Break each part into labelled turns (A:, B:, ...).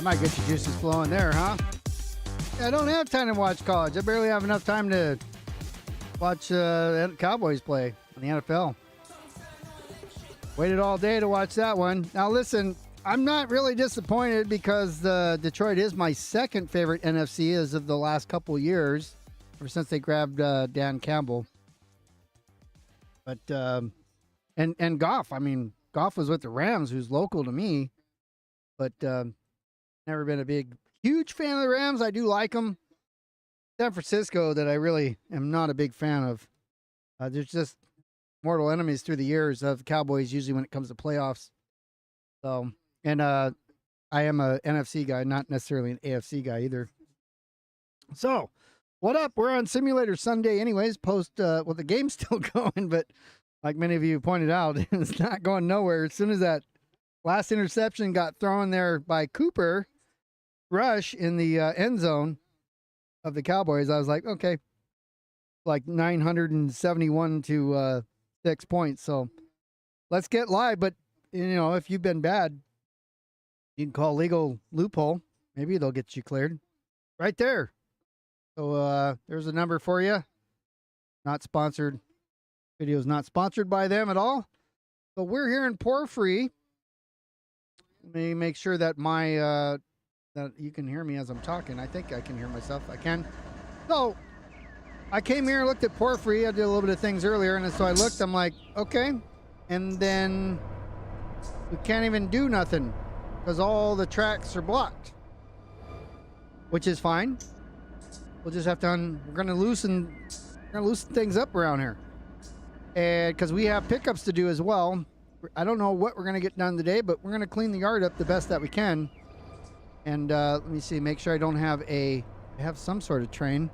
A: might get your juices flowing there, huh? I don't have time to watch college. I barely have enough time to watch Cowboys play in the NFL. Waited all day to watch that one. Now listen, I'm not really disappointed because Detroit is my second favorite NFC as of the last couple years, ever since they grabbed Dan Campbell. But and Goff, I mean, Goff was with the Rams, who's local to me, but never been a huge fan of the Rams. I do like them. San Francisco, that I really am not a big fan of. There's just mortal enemies through the years of Cowboys, usually when it comes to playoffs. So, and I am a NFC guy, not necessarily an AFC guy either. So, what up? We're on Simulator Sunday anyways, well, the game's still going, but like many of you pointed out, it's not going nowhere. As soon as that last interception got thrown there by Cooper Rush in the end zone of the Cowboys, I was like, okay, like 971 to 6 points. So let's get live. But, you know, if you've been bad, you can call legal loophole. Maybe they'll get you cleared right there. So there's a number for you. Not sponsored. Video's not sponsored by them at all. So we're here in Porphyry. Let me make sure that my that you can hear me as I'm talking. I think I can hear myself. I can. So I came here and looked at Porphyry. I did a little bit of things earlier, and so I looked. I'm like, okay. And then we can't even do nothing because all the tracks are blocked, which is fine. We'll just have to we're gonna loosen things up around here, and because we have pickups to do as well. I don't know what we're gonna get done today, but we're gonna clean the yard up the best that we can. And let me see, make sure I don't have I have some sort of train.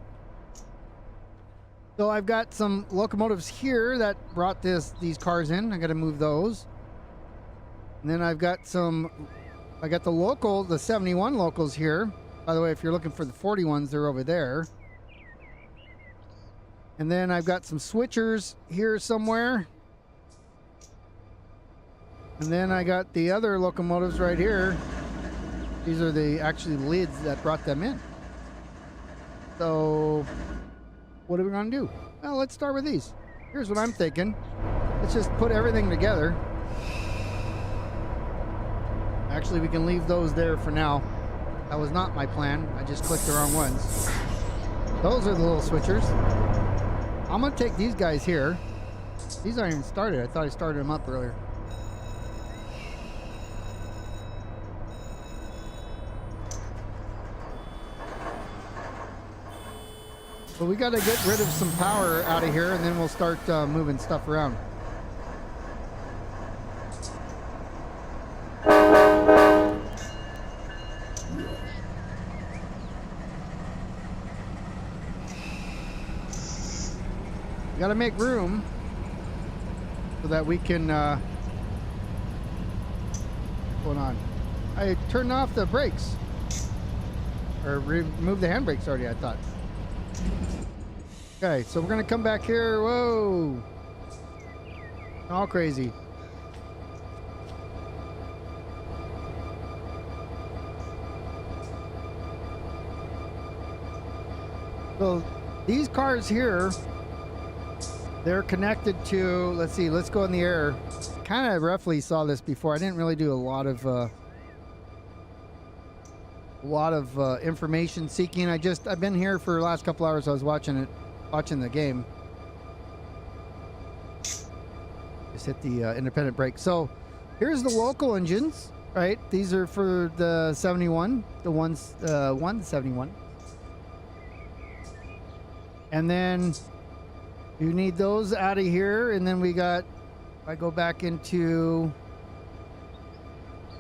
A: So I've got some locomotives here that brought these cars in. I got to move those. And then I got the 71 locals here. By the way, if you're looking for the 41s, they're over there. And then I've got some switchers here somewhere. And then I got the other locomotives right here. These are actually the leads that brought them in. So what are we going to do? Well, let's start with these. Here's what I'm thinking. Let's just put everything together. Actually, we can leave those there for now. That was not my plan. I just clicked the wrong ones. Those are the little switchers. I'm going to take these guys here. These aren't even started. I thought I started them up earlier. But we got to get rid of some power out of here, and then we'll start moving stuff around. Got to make room so that we can. What's going on? I turned off the brakes, or removed the handbrakes already, I thought. Okay, so we're gonna come back here. Whoa, all crazy. So these cars here, they're connected to, let's see, let's go in the air. Kind of roughly saw this before. I didn't really do a lot of information seeking. I've been here for the last couple hours. I was watching the game. Just hit the independent brake. So here's the local engines, right? These are for the 71, the 71. And then you need those out of here. And then we got, I go back into,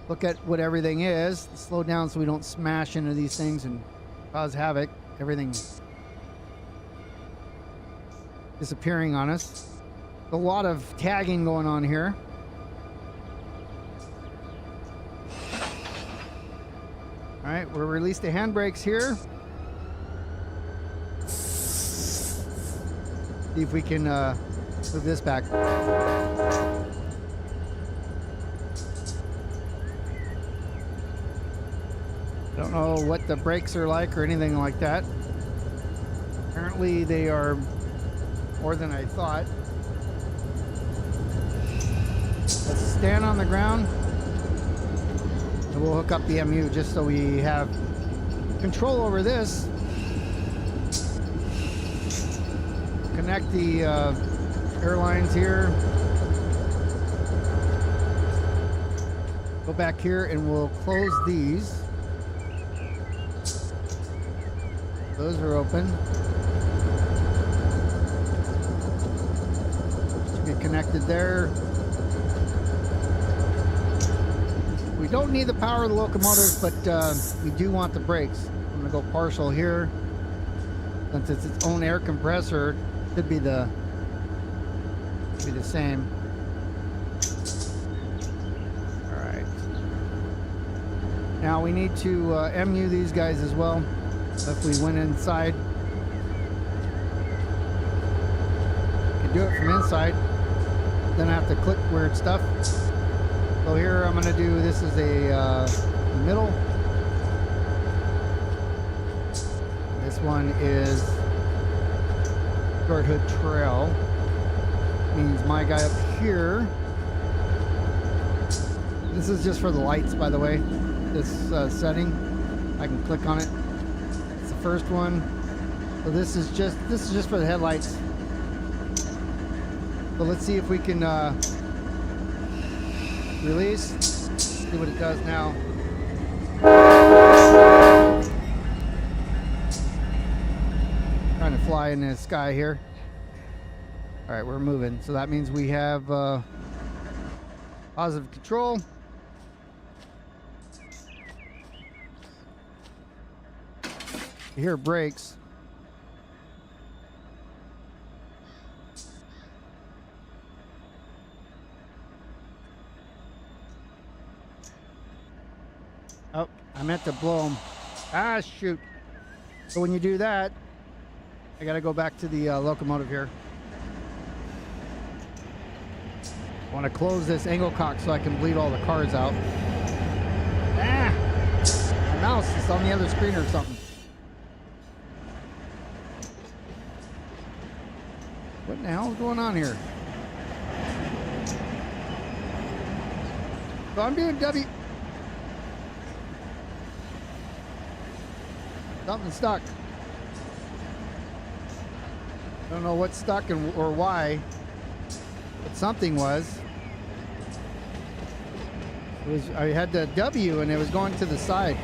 A: look at what everything is. Slow down so we don't smash into these things and cause havoc. Everything's disappearing on us. A lot of tagging going on here. All right, we'll release the handbrakes here. See if we can move this back. Don't know what the brakes are like or anything like that. Apparently they are more than I thought. Let's stand on the ground and we'll hook up the MU just so we have control over this. Connect the airlines here. Go back here and we'll close these. Those are open. Should get connected there. We don't need the power of the locomotive, but we do want the brakes. I'm gonna go partial here. Since it's its own air compressor, should be the same. All right. Now we need to MU these guys as well. If we went inside, you can do it from inside. Then I have to click weird stuff. So here I'm going to do, this is a middle. This one is short hood trail. Means my guy up here. This is just for the lights, by the way. This setting, I can click on it. First one. So this is just for the headlights. So let's see if we can release. See what it does now. Trying to fly in the sky here. All right, we're moving. So that means we have positive control. You hear brakes. Oh, I meant to blow them. Ah, shoot. So when you do that, I got to go back to the locomotive here. I want to close this angle cock so I can bleed all the cars out. Ah! My mouse is on the other screen or something. What in the hell is going on here? So I'm doing W. Something stuck. Don't know what's stuck and or why, but something was. I had the W and it was going to the side.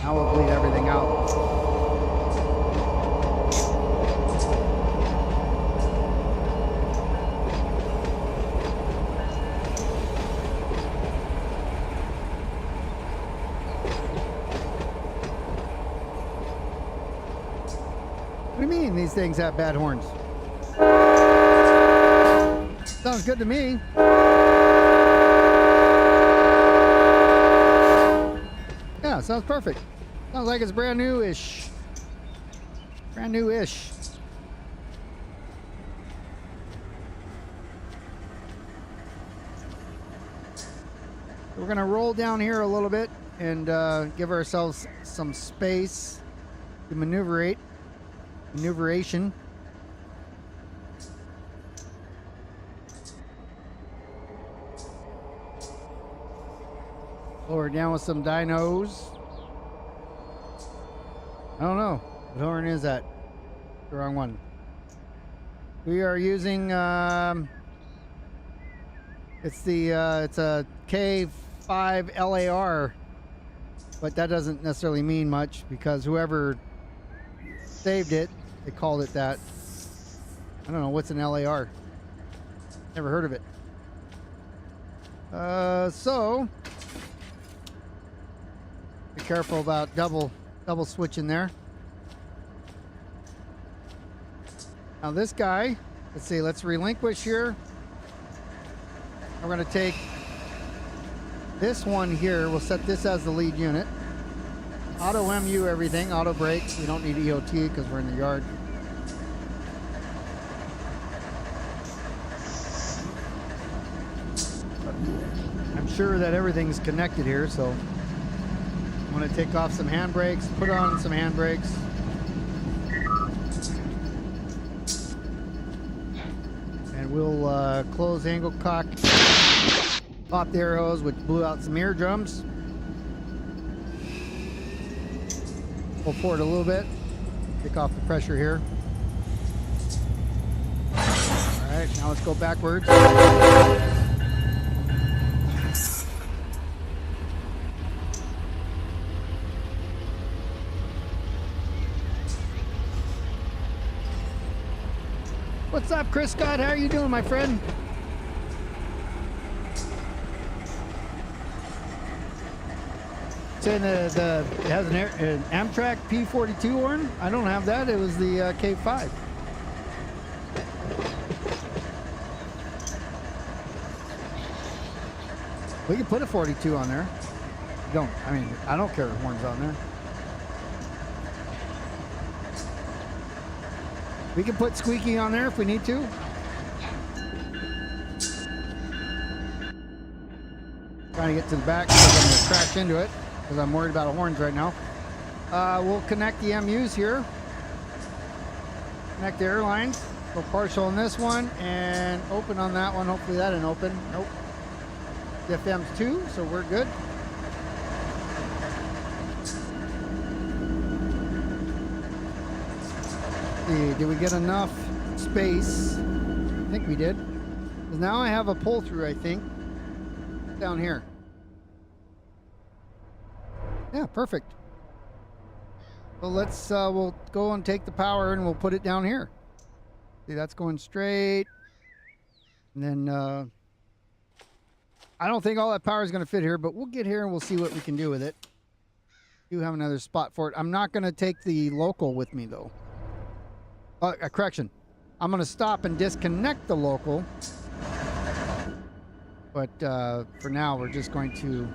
A: Now we'll bleed everything out. What do you mean these things have bad horns? Sounds good to me. Yeah, sounds perfect. Sounds like it's brand new-ish. Brand new-ish. We're gonna roll down here a little bit and give ourselves some space to maneuverate. Maneuveration. Lower down with some dynos. I don't know. What horn is that? The wrong one. We are using it's a K5 LAR, but that doesn't necessarily mean much because whoever saved it, they called it that. I don't know what's an LAR. Never heard of it. So be careful about double switching there. Now this guy, let's see, let's relinquish here. We're going to take this one here. We'll set this as the lead unit. Auto MU everything, auto brakes. We don't need EOT because we're in the yard. I'm sure that everything's connected here, so I'm going to take off some handbrakes, put on some handbrakes. And we'll close angle cock, pop the air hose, which blew out some eardrums. Pull forward a little bit, take off the pressure here. All right, now let's go backwards. What's up, Chris Scott? How are you doing, my friend? Saying it has an Amtrak P42 horn. I don't have that. It was the K5. We could put a 42 on there. I don't care if horns on there. We can put squeaky on there if we need to. Trying to get to the back because I'm going to crash into it because I'm worried about horns right now. We'll connect the MUs here. Connect the airlines. Go partial on this one and open on that one. Hopefully that didn't open. Nope. The FM's 2, so we're good. Did we get enough space? I think we did. Because now I have a pull through, I think, down here. Yeah, perfect. So let's, we'll go and take the power and we'll put it down here. See, that's going straight. And then, I don't think all that power is going to fit here, but we'll get here and we'll see what we can do with it. Do have another spot for it. I'm not going to take the local with me, though. Correction. I'm going to stop and disconnect the local. But for now, we're just going to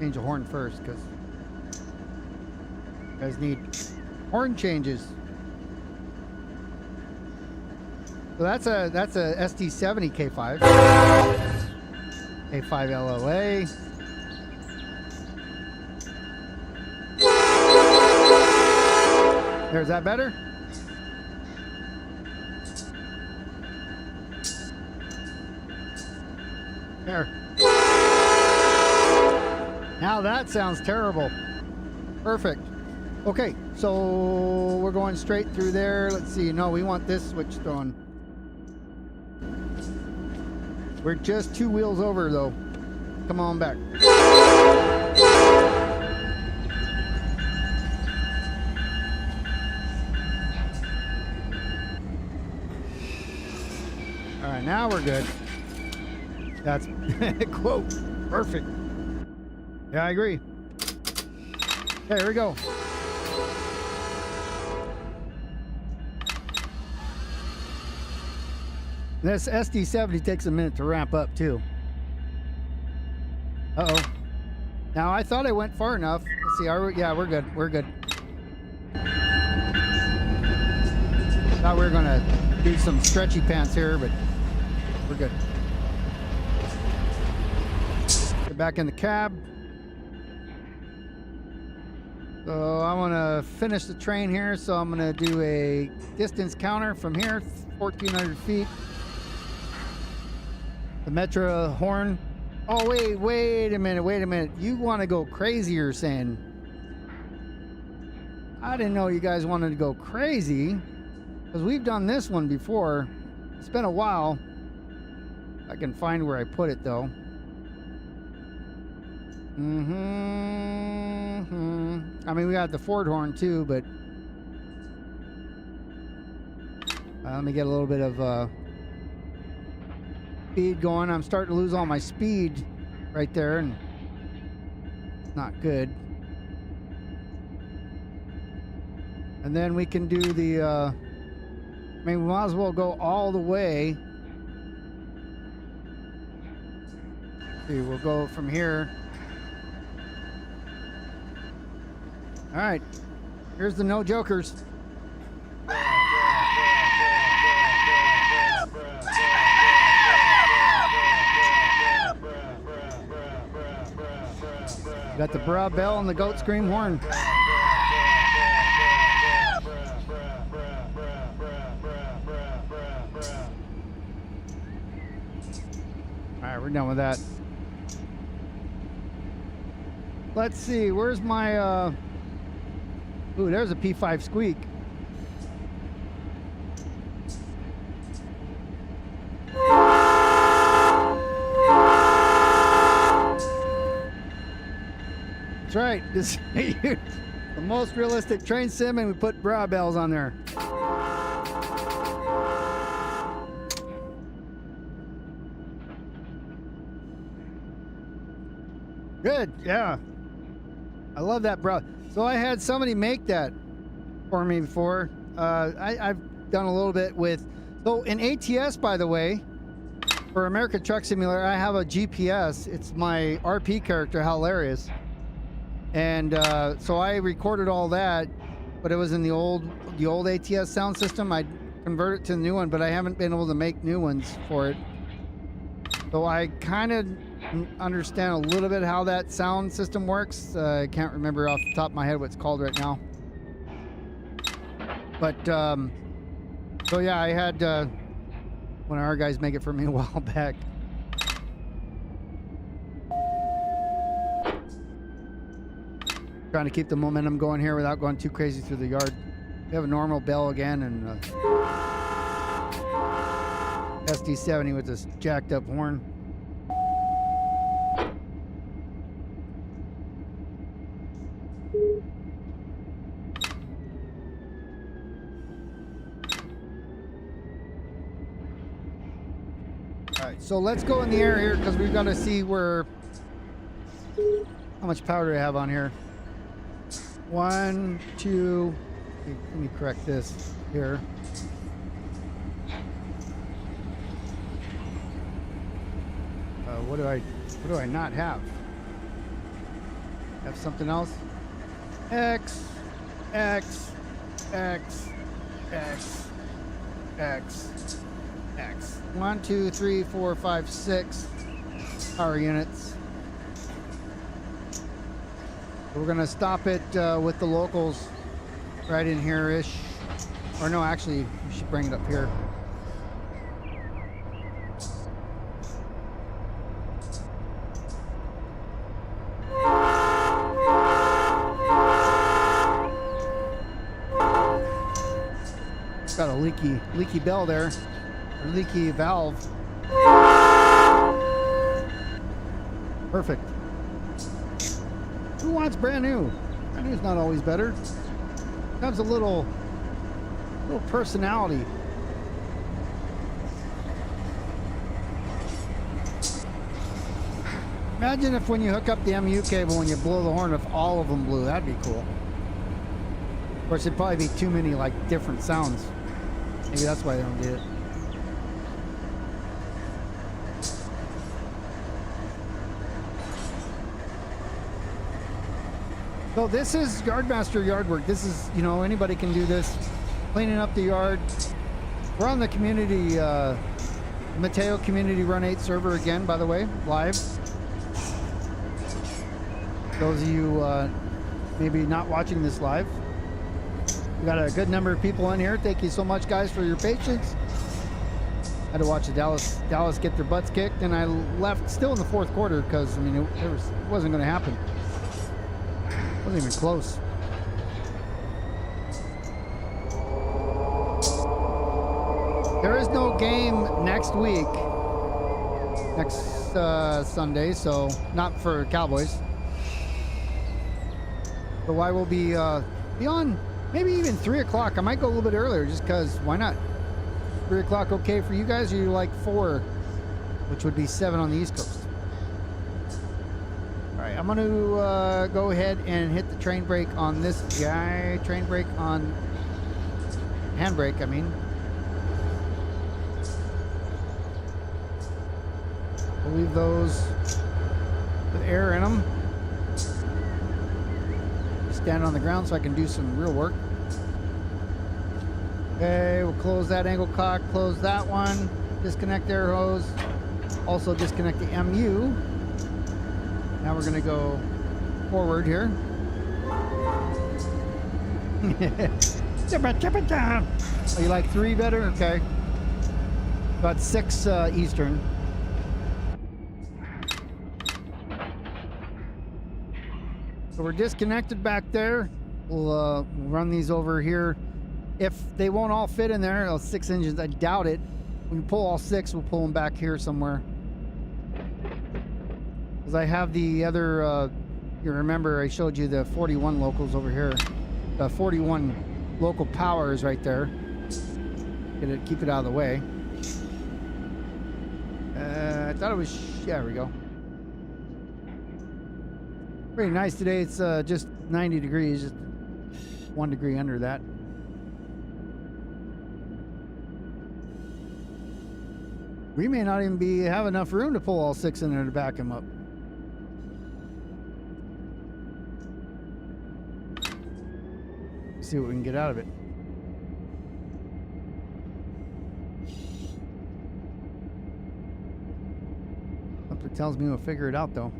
A: change the horn first because you guys need horn changes. So that's a SD70 K5. K5 LLA. There's that better? There. Now that sounds terrible. Perfect. Okay, so we're going straight through there. Let's see. No, we want this switch thrown. We're just 2 wheels over, though. Come on back. All right, now we're good. That's quote perfect. Yeah, I agree. Okay, here we go. This SD70 takes a minute to ramp up too. Uh-oh. Now I thought I went far enough. Let's see. Yeah, we're good. We're good. Thought we were gonna do some stretchy pants here, but we're good. Get back in the cab. So I want to finish the train here, so I'm going to do a distance counter from here, 1,400 feet. The Metro horn. Oh, wait a minute. You want to go crazy, you're saying. I didn't know you guys wanted to go crazy, because we've done this one before. It's been a while. I can find where I put it, though. I mean, we got the Ford horn too, but let me get a little bit of speed going. I'm starting to lose all my speed right there, and it's not good. And then we can do the, I mean, we might as well go all the way. See, we'll go from here. All right. Here's the no jokers. Got the bra bell and the goat scream horn. Alright, we're done with that. Let's see, where's my ooh, there's a P5 squeak. That's right. This is the most realistic train sim, and we put bra bells on there. Good, yeah. I love that bra. So I had somebody make that for me before. I've done a little bit with. So in ATS, by the way, for American Truck Simulator, I have a GPS. It's my RP character, Hilarious. And so I recorded all that, but it was in the old ATS sound system. I converted it to the new one, but I haven't been able to make new ones for it. So I kind of understand a little bit how that sound system works. I can't remember off the top of my head what it's called right now. But so yeah, I had one of our guys make it for me a while back. Trying to keep the momentum going here without going too crazy through the yard. We have a normal bell again, and SD70 with this jacked up horn. Alright, so let's go in the air here because we've got to see where how much power do I have on here. 1, 2, let me correct this here. What do I not have? Have something else? X, X, X, X, X, X. 1, 2, 3, 4, 5, 6 power units. We're gonna stop it with the locals right in here-ish. Or no, actually, we should bring it up here. Got a leaky bell there, or leaky valve. Perfect. Who wants brand new? Brand new's not always better. Comes a little personality. Imagine if when you hook up the MU cable and you blow the horn, if all of them blew. That'd be cool. Of course, it'd probably be too many like different sounds. Maybe that's why they don't do it. So this is Yardmaster yard work. This is, you know, anybody can do this. Cleaning up the yard. We're on the community, Mateo Community Run 8 server again, by the way, live. Those of you maybe not watching this live. We got a good number of people in here. Thank you so much, guys, for your patience. I had to watch the Dallas get their butts kicked, and I left still in the fourth quarter because, I mean, it wasn't going to happen. It wasn't even close. There is no game next week, next Sunday, so not for Cowboys. So I will be on maybe even 3 o'clock. I might go a little bit earlier just because why not? 3 o'clock okay for you guys, or you like 4, which would be 7 on the East Coast? All right, I'm going to go ahead and hit the train brake on this guy. Train brake on handbrake, I mean. We'll leave those with air in them. stand on the ground so I can do some real work. Okay, we'll close that angle cock, close that one, disconnect air hose, also disconnect the MU. Now we're gonna go forward here. Oh, you like 3 better? Okay. About 6 Eastern. So we're disconnected back there. We'll run these over here. If they won't all fit in there, those 6 engines, I doubt it. We can pull all 6, we'll pull them back here somewhere. Because I have the other, you remember I showed you the 41 locals over here. The 41 local power is right there. Get it, keep it out of the way. I thought it was, there we go. Pretty nice today. It's just 90 degrees, just 1 degree under that. We may not even have enough room to pull all 6 in there to back him up. See what we can get out of it. Something tells me we'll figure it out though.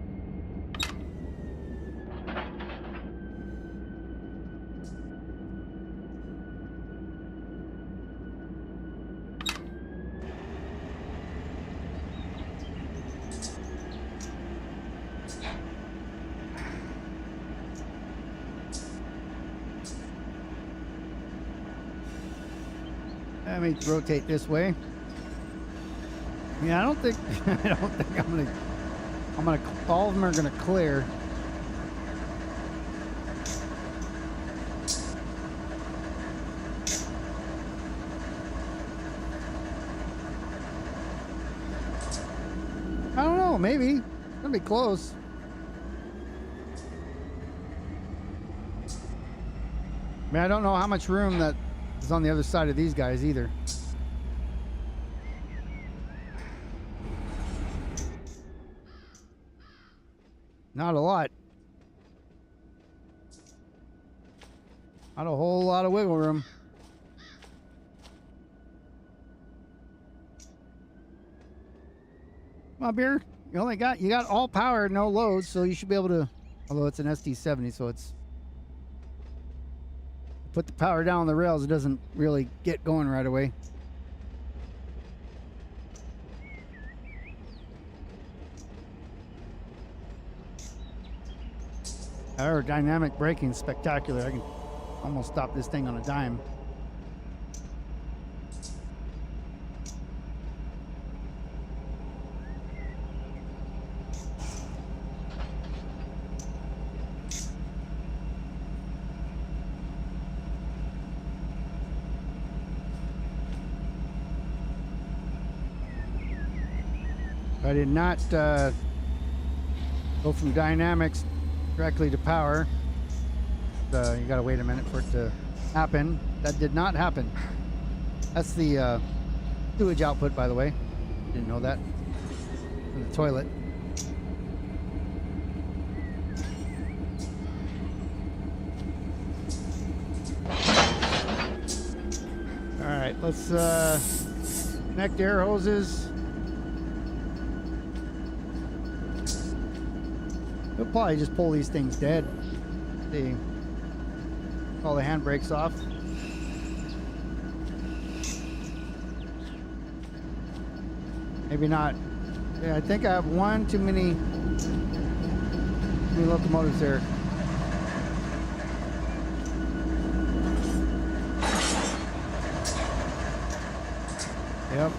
A: Let me rotate this way. Yeah, I don't think all of them are gonna clear. I don't know, maybe. It's gonna be close. I mean, I don't know how much room that is on the other side of these guys either. Not a lot. Not a whole lot of wiggle room. Come on, Beer. You got all power, no load, so you should be able to, although it's an SD70, so it's put the power down on the rails, it doesn't really get going right away. Aerodynamic braking, spectacular. I can almost stop this thing on a dime. I did not go from dynamics directly to power. You gotta wait a minute for it to happen. That did not happen. That's the sewage output, by the way. Didn't know that. From the toilet. All right, let's connect the air hoses. We'll probably just pull these things dead. See, all the handbrakes off. Maybe not. Yeah, I think I have one too many locomotives there. Yep.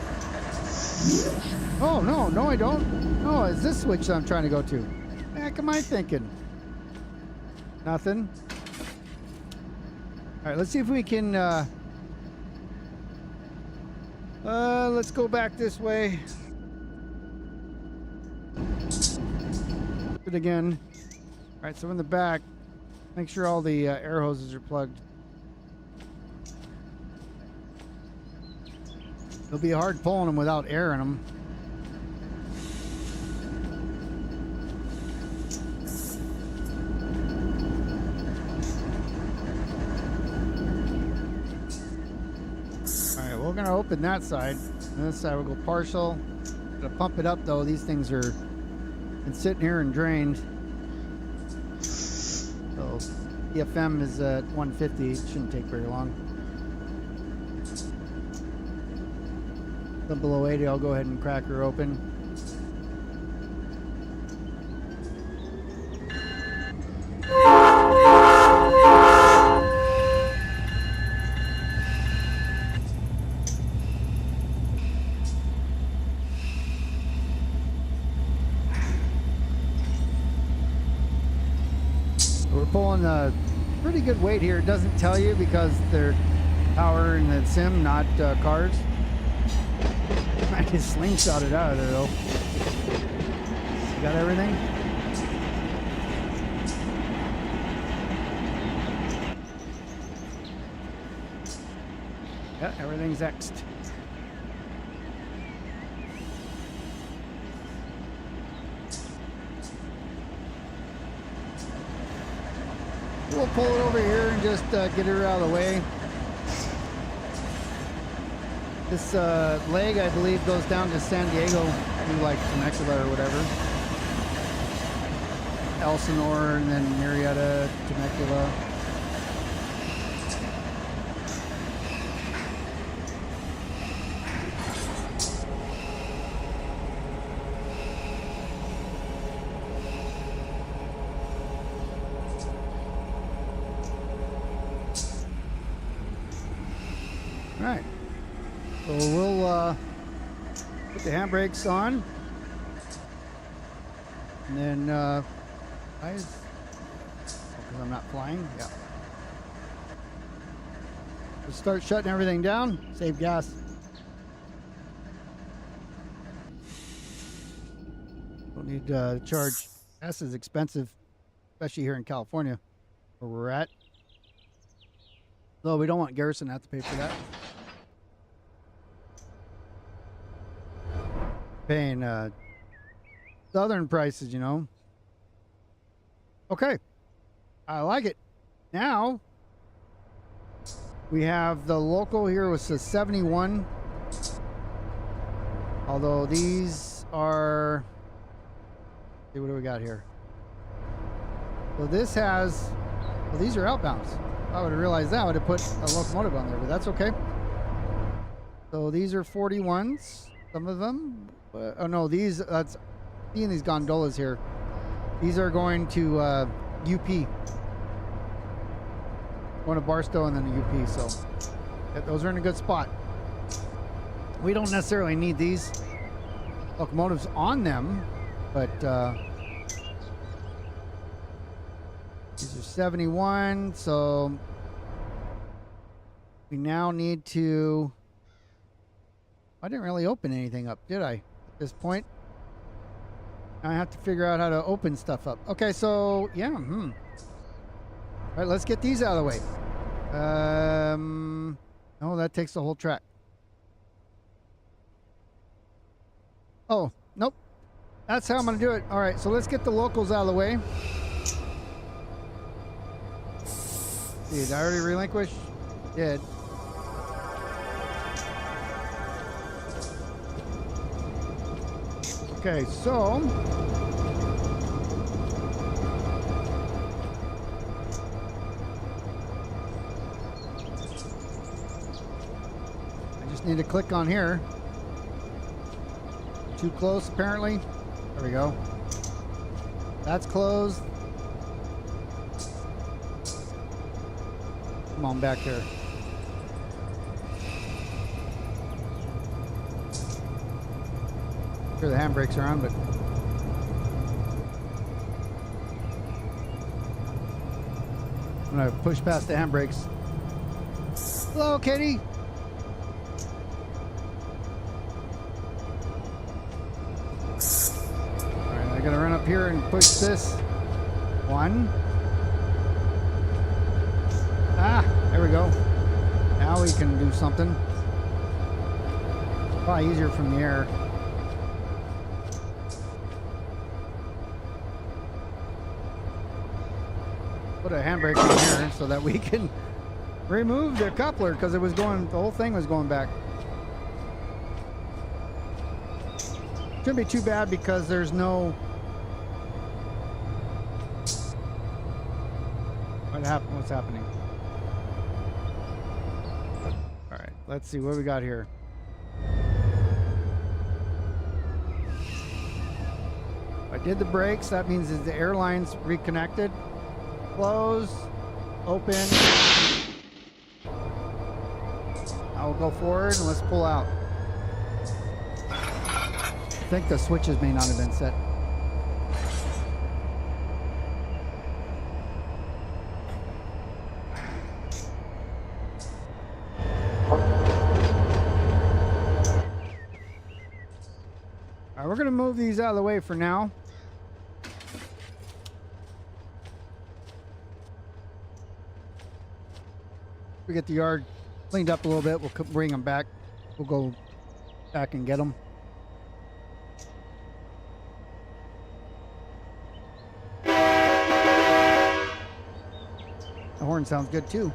A: Oh, no, I don't. No, it's this switch that I'm trying to go to. What the heck am I thinking? Nothing. All right, let's see if we can, let's go back this way. It again. All right, so in the back, make sure all the air hoses are plugged. It'll be hard pulling them without air in them. gonna open that side. And this side will go partial. Gonna pump it up though. These things are been sitting here and drained. So the FM is at 150. It shouldn't take very long. Then below 80, I'll go ahead and crack her open. We're pulling a pretty good weight here. It doesn't tell you because they're power in the sim, not cars. I just slingshot it out of there though. You got everything? Yeah, everything's X'd. We'll pull it over here and just get her out of the way. This leg, I believe, goes down to San Diego through like Temecula or whatever. Elsinore and then Murrieta, Temecula. All right. So we'll put the handbrakes on, and then because I'm not flying, yeah. We'll start shutting everything down, save gas. Don't need to charge. Gas is expensive, especially here in California, where we're at. So we don't want Garrison to have to pay for that. Paying southern prices, you know. Okay, I like it. Now we have the local here was a 71, although these are, let's see, what do we got here? So this has, well, these are outbounds. If I would have realized that, I would have put a locomotive on there, but that's okay. So these are 41s, some of them. Oh no, these, that's seeing these gondolas here. These are going to UP. Going to Barstow and then to UP, so yeah, those are in a good spot. We don't necessarily need these locomotives on them, but these are 71, so we now need to, I didn't really open anything up, did I? This point I have to figure out how to open stuff up. Okay, so yeah, all right, let's get these out of the way. No, that takes the whole track. Oh nope, that's how I'm gonna do it. All right, so let's get the locals out of the way. Did I already relinquish? Did. Okay, so I just need to click on here. Too close, apparently. There we go. That's closed. Come on back here. Sure, the handbrakes are on, but I'm gonna push past the handbrakes. Hello, Katie. All right, I gotta run up here and push this. One. Ah, there we go. Now we can do something. Probably easier from the air. Put a handbrake in here so that we can remove the coupler because it was going, the whole thing was going back. Shouldn't be too bad because there's no... What's happening? All right, let's see what we got here. I did the brakes. That means that the airline's reconnected. Close. Open. I will go forward and let's pull out. I think the switches may not have been set. All right, we're going to move these out of the way for now. We get the yard cleaned up a little bit. We'll bring them back. We'll go back and get them. The horn sounds good too.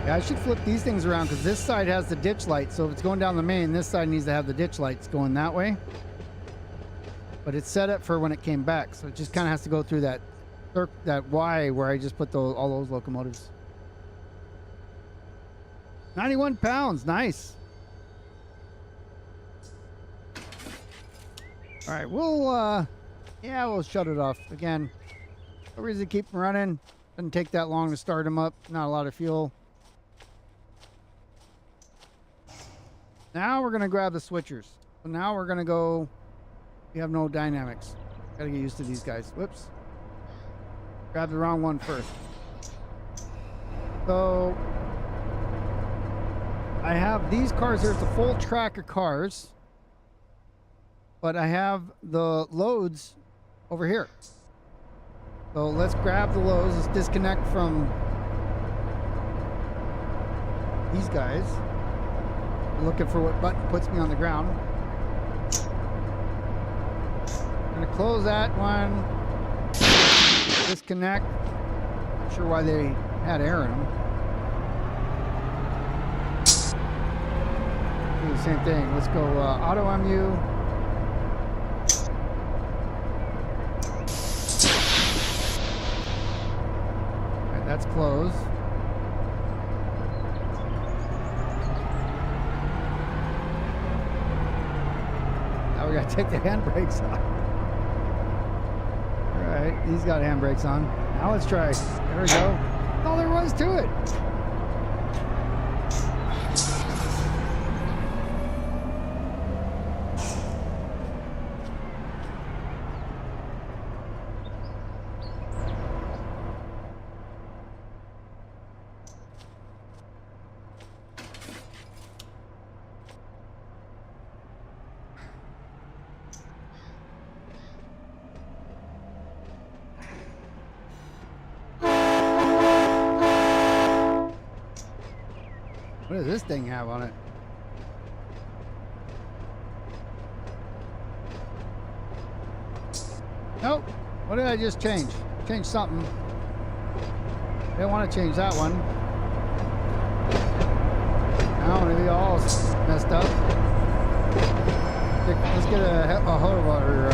A: Yeah, I should flip these things around because this side has the ditch light. So if it's going down the main, this side needs to have the ditch lights going that way. But it's set up for when it came back. So it just kind of has to go through that Y where I just put all those locomotives. 91 pounds, nice. All right, we'll shut it off. Again, no reason to keep them running. Doesn't take that long to start them up. Not a lot of fuel. Now we're gonna grab the switchers. So now we're gonna go, we have no dynamics. Gotta get used to these guys. Whoops. Grab the wrong one first. So I have these cars. There's a full track of cars, but I have the loads over here. So let's grab the loads. Let's disconnect from these guys. I'm looking for what button puts me on the ground. I'm gonna close that one. Disconnect. Not sure why they had air in them. Do the same thing. Let's go auto MU. All right, that's closed. Now we gotta take the handbrakes off. All right, he's got handbrakes on. Now let's try. There we go. That's all there was to it. What does this thing have on it? Nope. What did I just change? Change something. Didn't want to change that one. Now maybe all messed up. Let's get a hold of our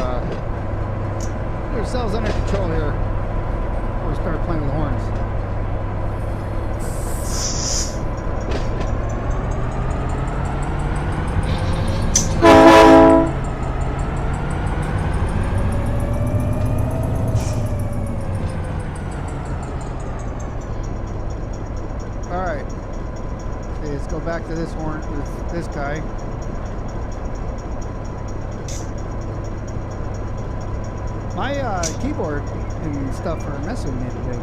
A: get ourselves under control here before we start playing with the horns. Back to this horn with this guy. My keyboard and stuff are messing with me today.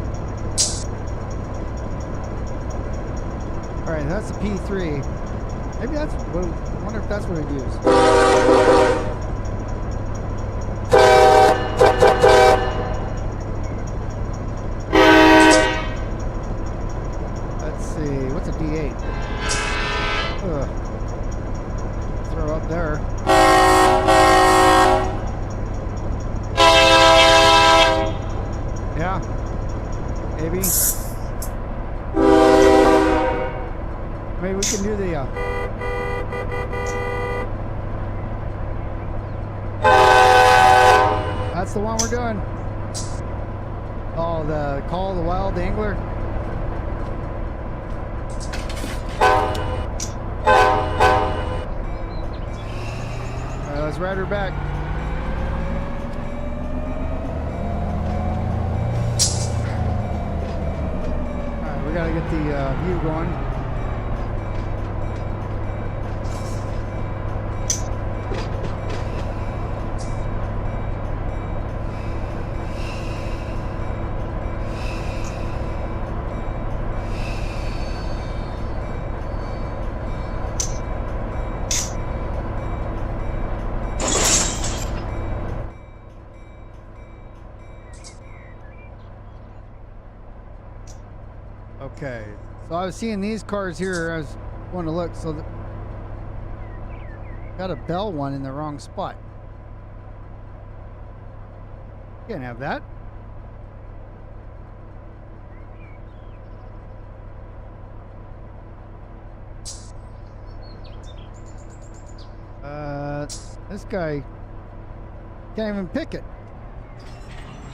A: All right, that's the P3. Maybe that's what. I wonder if that's what it used. Let's see. What's a D8? Throw up there. Maybe. Maybe we can do the that's the one we're doing. Oh, the Call of the Wild Angler. Alright, let's ride her back. Alright, we gotta get the view going. Okay, so I was seeing these cars here. I was going to look, so got a bell one in the wrong spot. Can't have that. This guy can't even pick it.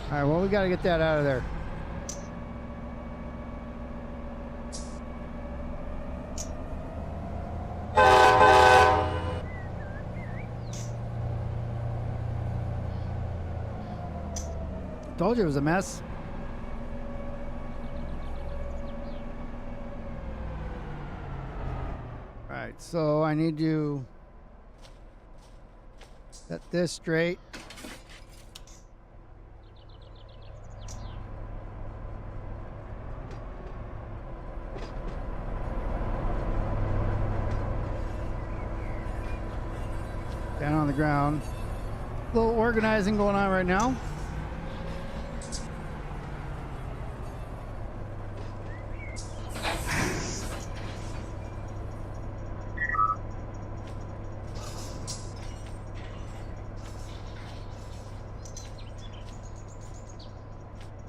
A: All right, well, we got to get that out of there. Told you it was a mess. All right, so I need to set this straight. Down on the ground. A little organizing going on right now.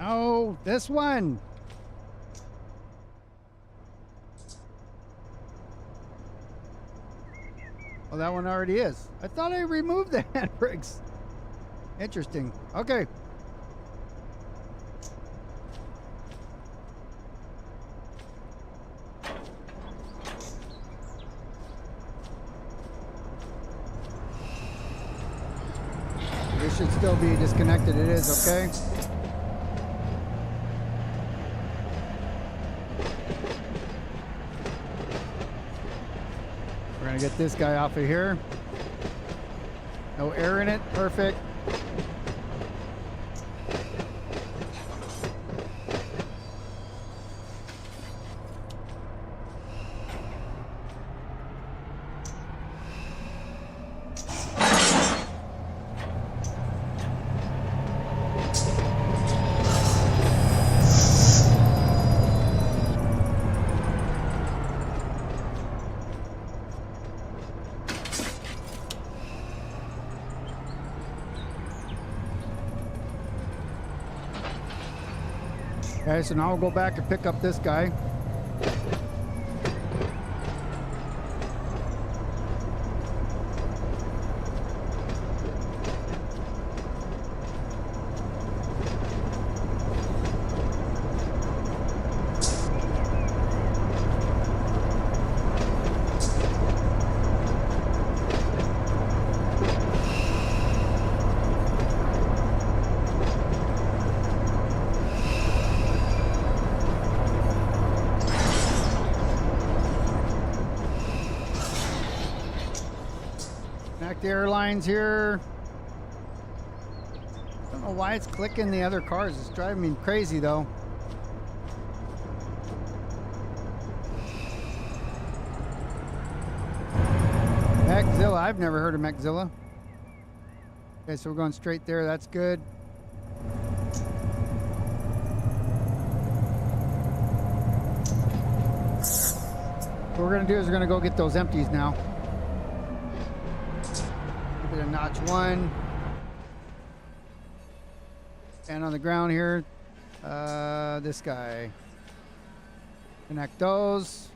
A: Oh, this one. Oh, that one already is. I thought I removed the handbrakes. Interesting. Okay. This should still be disconnected. It is, okay? We're gonna get this guy off of here. No air in it. Perfect. Okay, so now we'll go back and pick up this guy. Connect the airlines here. Don't know why it's clicking the other cars. It's driving me crazy though. Mechzilla. I've never heard of Mechzilla. Okay, so we're going straight there. That's good. What we're going to do is we're going to go get those empties now. Give it a notch one. And on the ground here. This guy. Connect those.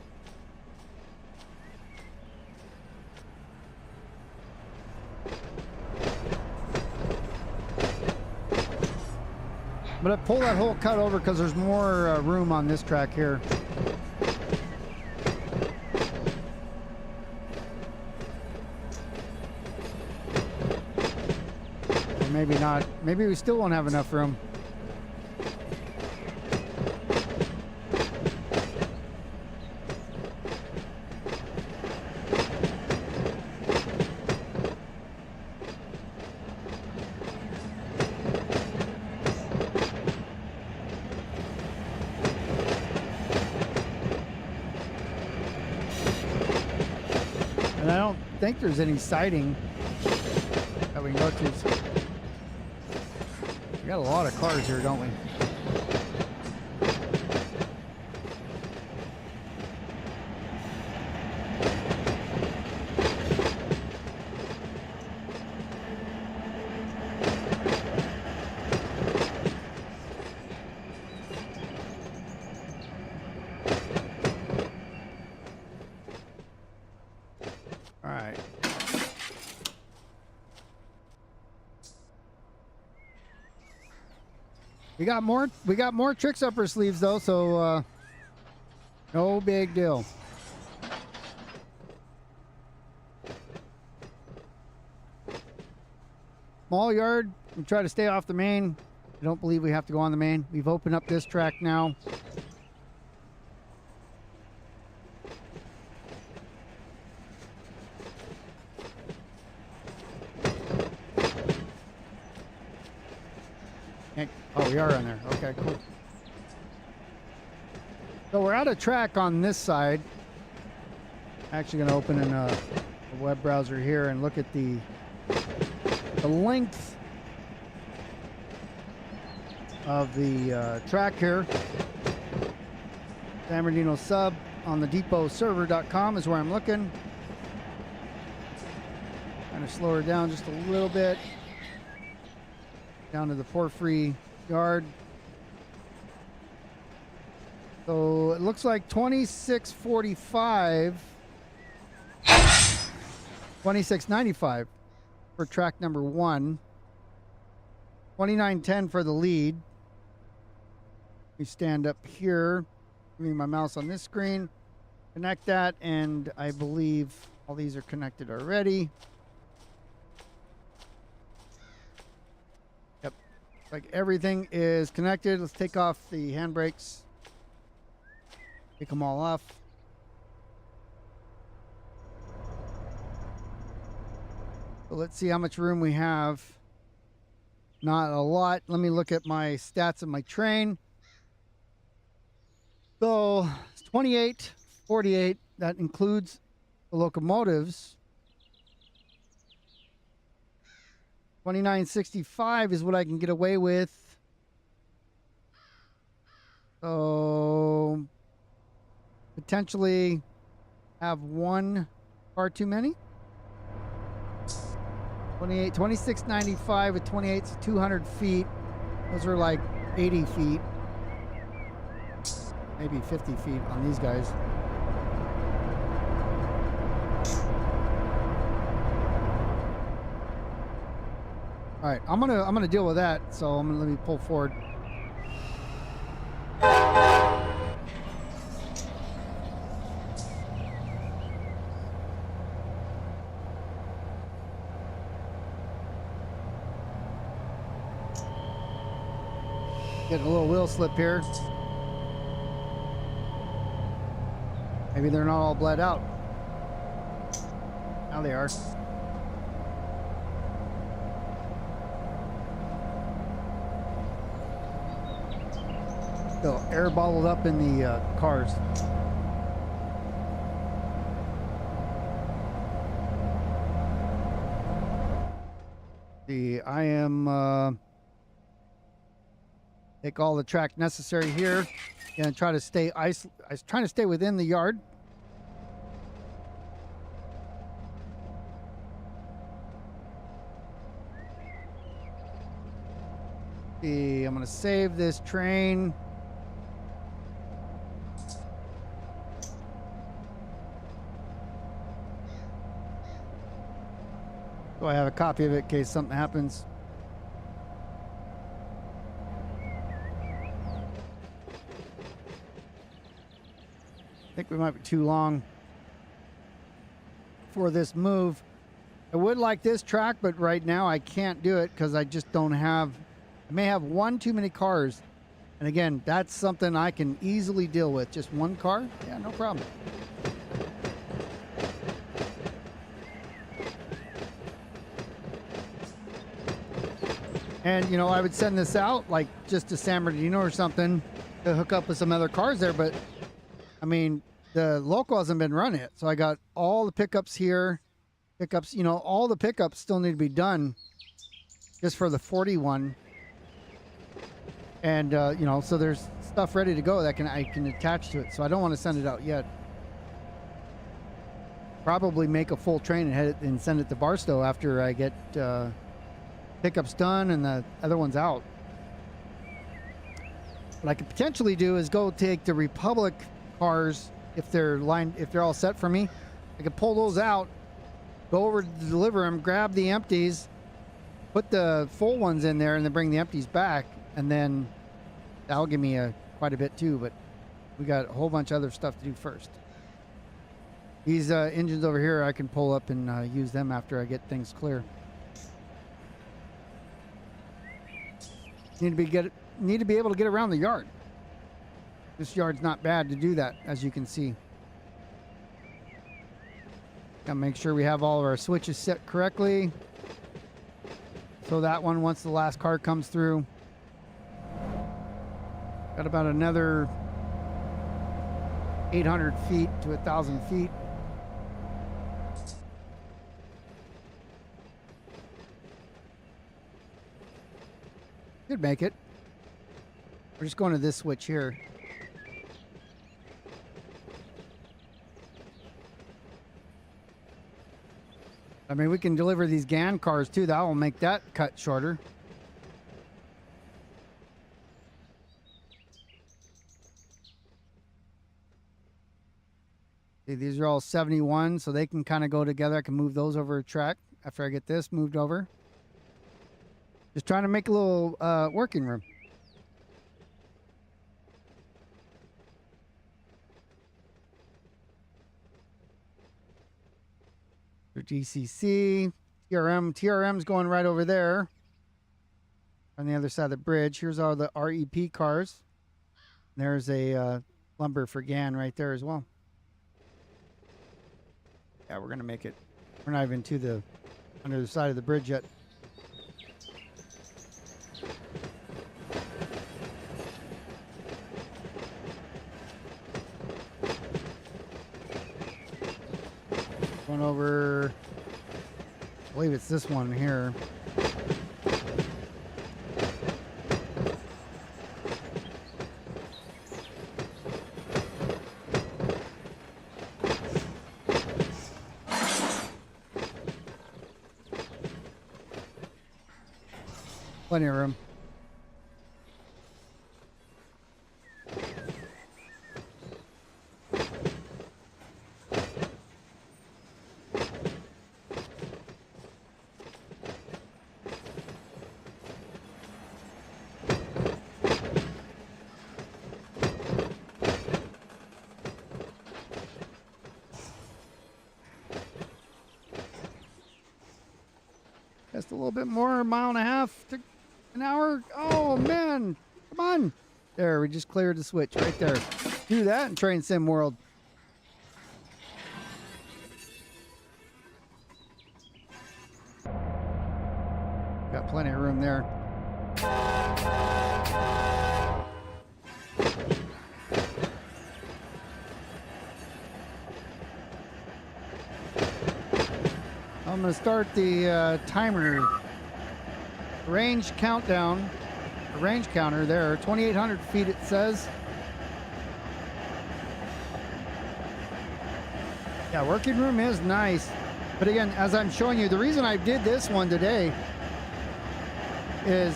A: I'm gonna pull that whole cut over because there's more room on this track here. Or maybe not. Maybe we still won't have enough room. And I don't think there's any siding that we can go to. We got a lot of cars here, don't we? We got more tricks up our sleeves though, so no big deal. Small yard, we try to stay off the main. I don't believe we have to go on the main. We've opened up this track now. Oh, we are on there. Okay, cool. So we're out of track on this side. Actually going to open in a web browser here and look at the length of the track here. San Bernardino sub on the depotserver.com is where I'm looking. Kind of slow her down just a little bit. Down to the Porphyry yard. So it looks like 2645, 2695 for track number 1, 2910 for the lead. We stand up here, moving my mouse on this screen, connect that, and I believe all these are connected already. Yep, like everything is connected. Let's take off the handbrakes. Take them all off. So let's see how much room we have. Not a lot. Let me look at my stats of my train. So it's 28, 48. That includes the locomotives. 2965 is what I can get away with. So potentially have one car too many. 2695 with 28, so 200 feet. Those are like 80 feet. Maybe 50 feet on these guys. All right, I'm gonna deal with that. So let me pull forward. Getting a little wheel slip here. Maybe they're not all bled out. Now they are. So air bottled up in the cars. I am take all the track necessary here and try to stay I was trying to stay within the yard. See, I'm gonna save this train. So I have a copy of it in case something happens. I think we might be too long for this move. I would like this track, but right now I can't do it because I just don't have, I may have one too many cars. And again, that's something I can easily deal with. Just one car? Yeah, no problem. And, you know, I would send this out like just to San Bernardino or something to hook up with some other cars there. But, I mean, the local hasn't been run yet. So I got all the pickups here. Pickups, you know, all the pickups still need to be done just for the 41. And, you know, so there's stuff ready to go that I can attach to it. So I don't want to send it out yet. Probably make a full train and head it and send it to Barstow after I get pickups done and the other one's out. What I could potentially do is go take the Republic cars if they're all set for me. I could pull those out, go over to deliver them, grab the empties, put the full ones in there, and then bring the empties back, and then that'll give me quite a bit too. But we got a whole bunch of other stuff to do first. These engines over here I can pull up and use them after I get things clear. Need to be able to get around the yard. This yard's not bad to do that, as you can see. Gotta make sure we have all of our switches set correctly. So that one, once the last car comes through. Got about another 800 feet to 1,000 feet. Could make it. We're just going to this switch here. I mean, we can deliver these GAN cars too. That will make that cut shorter. See, these are all 71, so they can kind of go together. I can move those over a track after I get this moved over. Just trying to make a little working room. For GCC, TRM's going right over there on the other side of the bridge. Here's all the REP cars. There's a lumber for GAN right there as well. Yeah, we're gonna make it. We're not even to the under the side of the bridge yet. Going over, I believe it's this one here. Plenty of room. Just a little bit more, a mile and a half to an hour. Oh man, come on. There, we just cleared the switch right there. Do that in Train Sim World. Got plenty of room there. I'm going to start the timer range countdown, the range counter there, 2,800 feet it says. Yeah, working room is nice. But again, as I'm showing you, the reason I did this one today is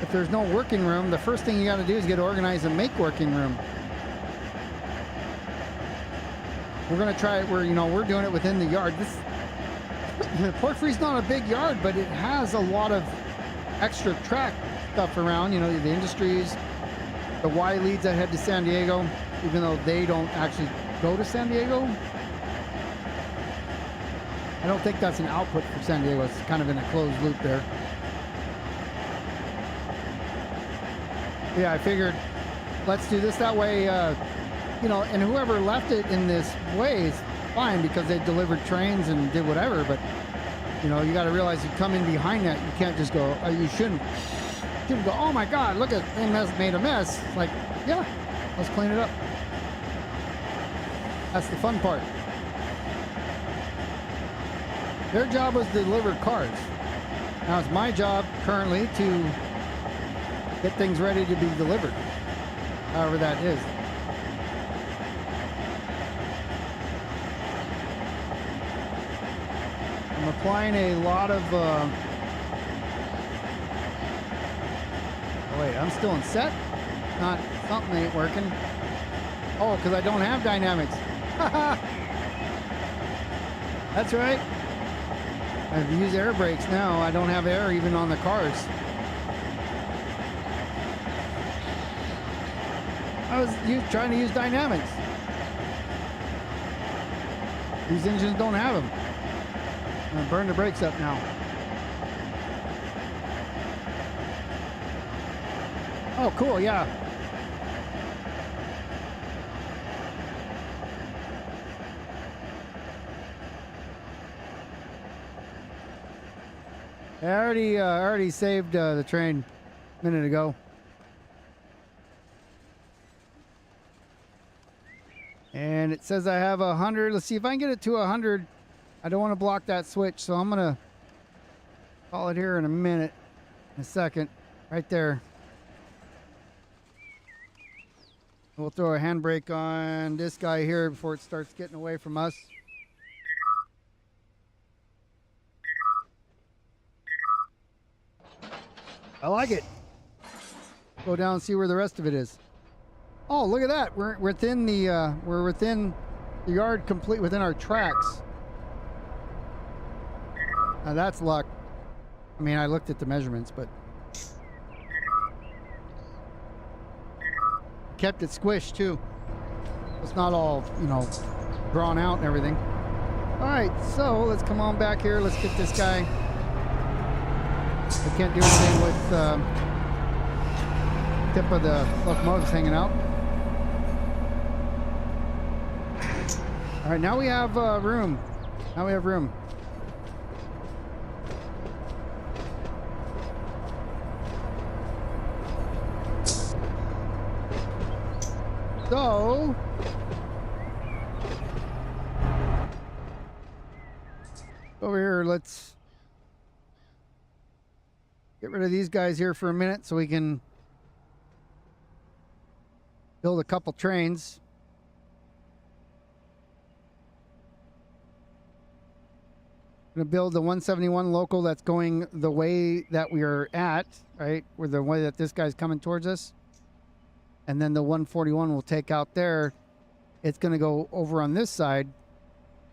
A: if there's no working room, the first thing you got to do is get organized and make working room. We're going to try it where, you know, we're doing it within the yard. This Porphyry's not a big yard, but it has a lot of extra track stuff around, you know, the industries, the Y leads that head to San Diego, even though they don't actually go to San Diego. I don't think that's an output for San Diego. It's kind of in a closed loop there. Yeah, I figured let's do this that way, you know, and whoever left it in this way is fine because they delivered trains and did whatever, but you know, you got to realize you come in behind that, you can't just go, you shouldn't go, oh my God, look at, they made a mess. It's like, yeah, let's clean it up. That's the fun part. Their job was to deliver cars. Now it's my job currently to get things ready to be delivered, however that is. I'm applying a lot of, oh wait, I'm still in set? Not, something ain't working. Oh, because I don't have dynamics. That's right. I've used air brakes now. I don't have air even on the cars. I was trying to use dynamics. These engines don't have them. I'm gonna burn the brakes up now. Oh, cool, yeah. I already saved the train a minute ago. And it says I have 100. Let's see if I can get it to 100. I don't want to block that switch, so I'm gonna call it here in a minute, in a second, right there. We'll throw a handbrake on this guy here before it starts getting away from us. I like it. Go down and see where the rest of it is. Oh, look at that. We're within the yard, complete within our tracks. Now that's luck. I mean, I looked at the measurements, but kept it squished too. It's not all, you know, drawn out and everything. All right, so let's come on back here. Let's get this guy. We can't do anything with tip of the locomotives hanging out. All right, now we have room. Now we have room. So over here, let's get rid of these guys here for a minute so we can build a couple trains. I'm going to build the 171 local that's going the way that we are at, right? Or the way that this guy's coming towards us. And then the 141 will take out there. It's going to go over on this side,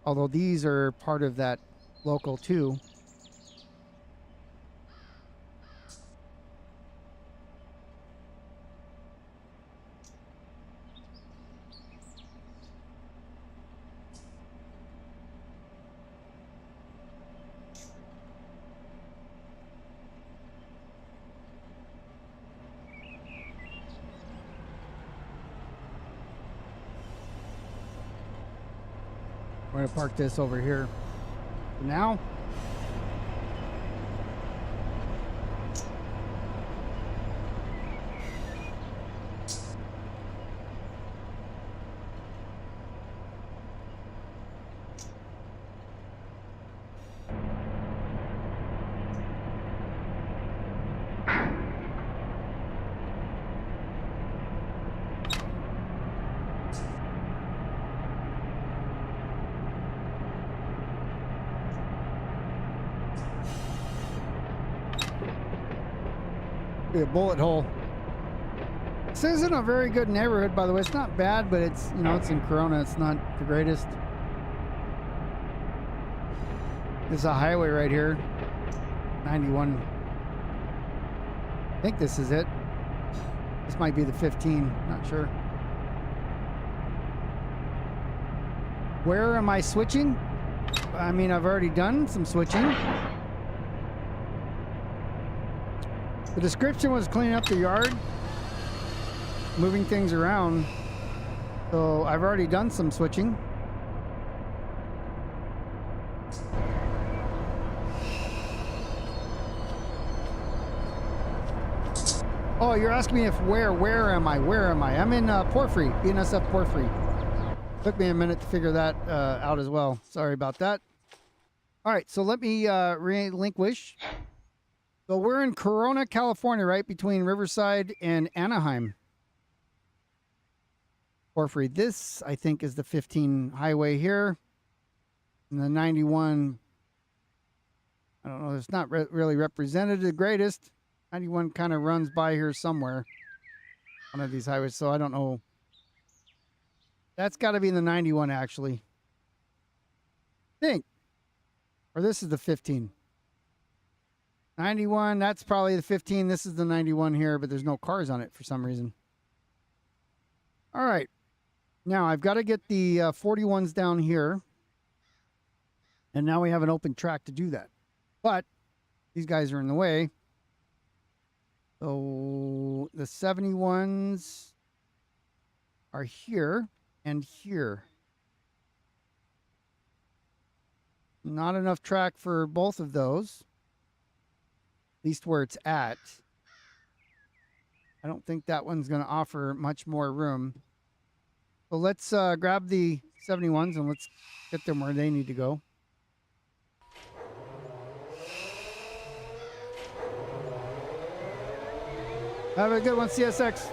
A: although these are part of that local too. We're going to park this over here for now. Be a bullet hole. This isn't a very good neighborhood, by the way. It's not bad, but it's, you know, it's in Corona. It's not the greatest. There's a highway right here. 91. I think this is it. This might be the 15. Not sure. Where am I switching? I mean, I've already done some switching. The description was cleaning up the yard, moving things around. So I've already done some switching. Oh, you're asking me if where am I? Where am I? I'm in Porphyry, BNSF Porphyry. Took me a minute to figure that out as well. Sorry about that. All right, so let me relinquish. So we're in Corona, California, right between Riverside and Anaheim. Porphyry. This, I think, is the 15 highway here. And the 91, I don't know, it's not really represented the greatest. 91 kind of runs by here somewhere. One of these highways, so I don't know. That's got to be the 91, actually. I think. Or this is the 15. 91, that's probably the 15. This is the 91 here, but there's no cars on it for some reason. All right. Now, I've got to get the 41s down here. And now we have an open track to do that. But these guys are in the way. So the 71s are here and here. Not enough track for both of those. At least where it's at. I don't think that one's going to offer much more room. So let's grab the 71s and let's get them where they need to go. Have a good one, CSX.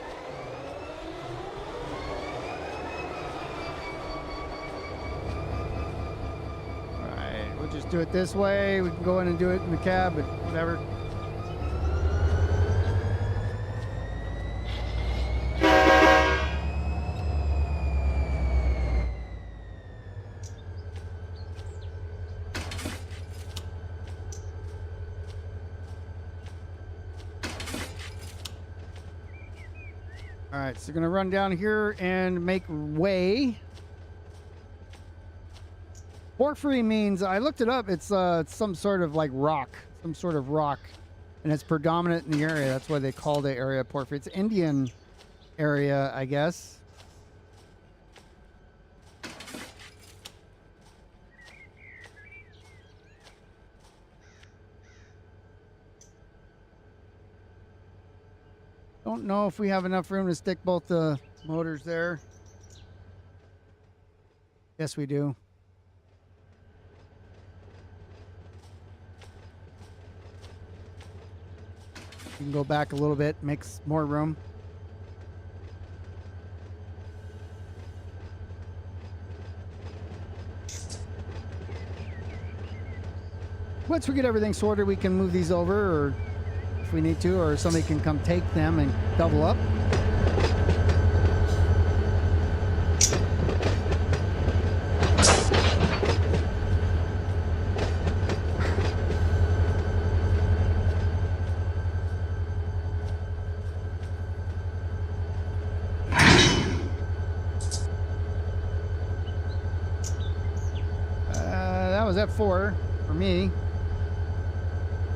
A: All right, we'll just do it this way. We can go in and do it in the cab, but whatever. All right, so we're gonna run down here and make way. Porphyry means, I looked it up, it's some sort of like rock, and it's predominant in the area. That's why they call the area Porphyry. It's an Indian area, I guess. Don't know if we have enough room to stick both the motors there. Yes, we do. You can go back a little bit, makes more room. Once we get everything sorted, we can move these over, or if we need to, or somebody can come take them and double up. That was F4 for me.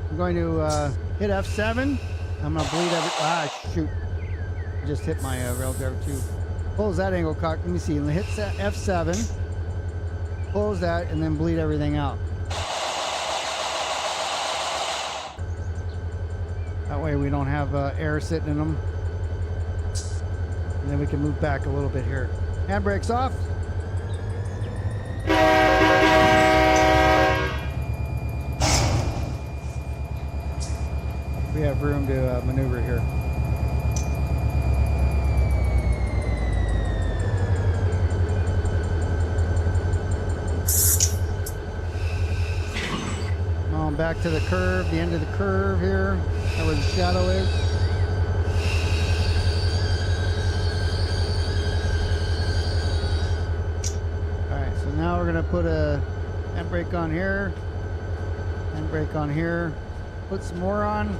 A: I'm going to hit F7. I'm going to bleed shoot. I just hit my rail driver too. Close that angle cock. Let me see. I'm going to hit F7. Close that and then bleed everything out. That way we don't have air sitting in them. And then we can move back a little bit here. Handbrakes off. We have room to maneuver here. Come on back to the curve, the end of the curve here. That's where the shadow is. gonna put a handbrake on here, handbrake on here, put some more on.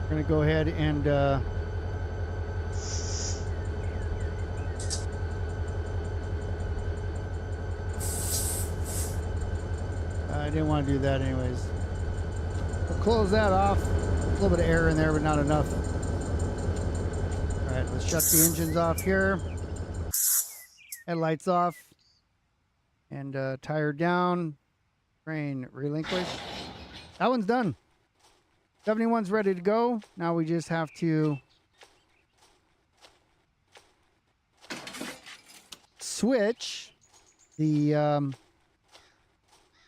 A: We're gonna go ahead and I didn't want to do that anyways. We'll close that off. A little bit of air in there, but not enough. All right, let's shut the engines off here. Headlights off. And tire down. Train relinquish. That one's done. 71's ready to go. Now we just have to switch the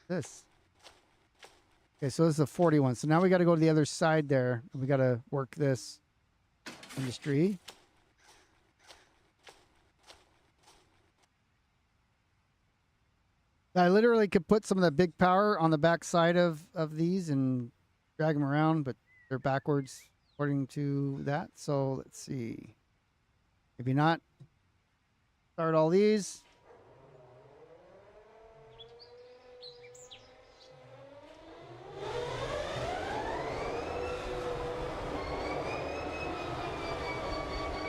A: this. Okay, so this is a 41. So now we got to go to the other side there. We got to work this industry. I literally could put some of that big power on the back side of these and drag them around, but they're backwards according to that. So let's see. Maybe not. Start all these.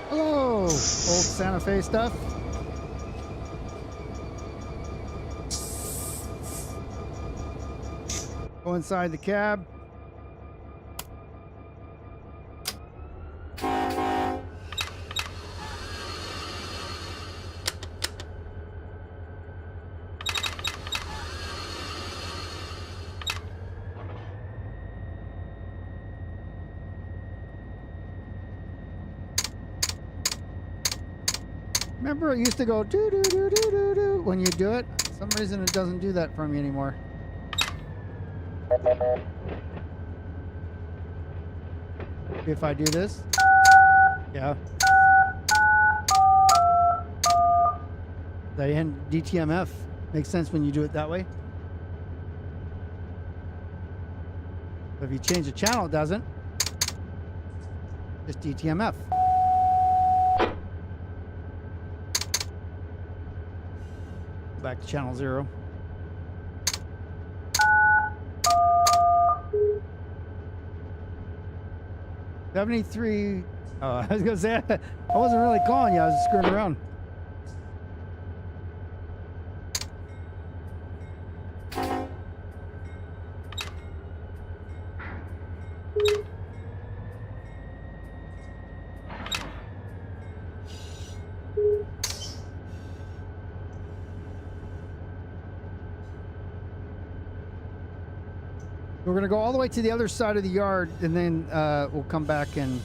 A: Hello, old Santa Fe stuff. Go inside the cab. Remember it used to go doo doo doo doo doo doo when you do it? For some reason it doesn't do that for me anymore. If I do this. Yeah. The end DTMF makes sense when you do it that way. But if you change the channel, it doesn't. Just DTMF. Back to channel 0. $73. Oh, I was gonna say I wasn't really calling you. I was just screwing around. We're going to go all the way to the other side of the yard, and then we'll come back and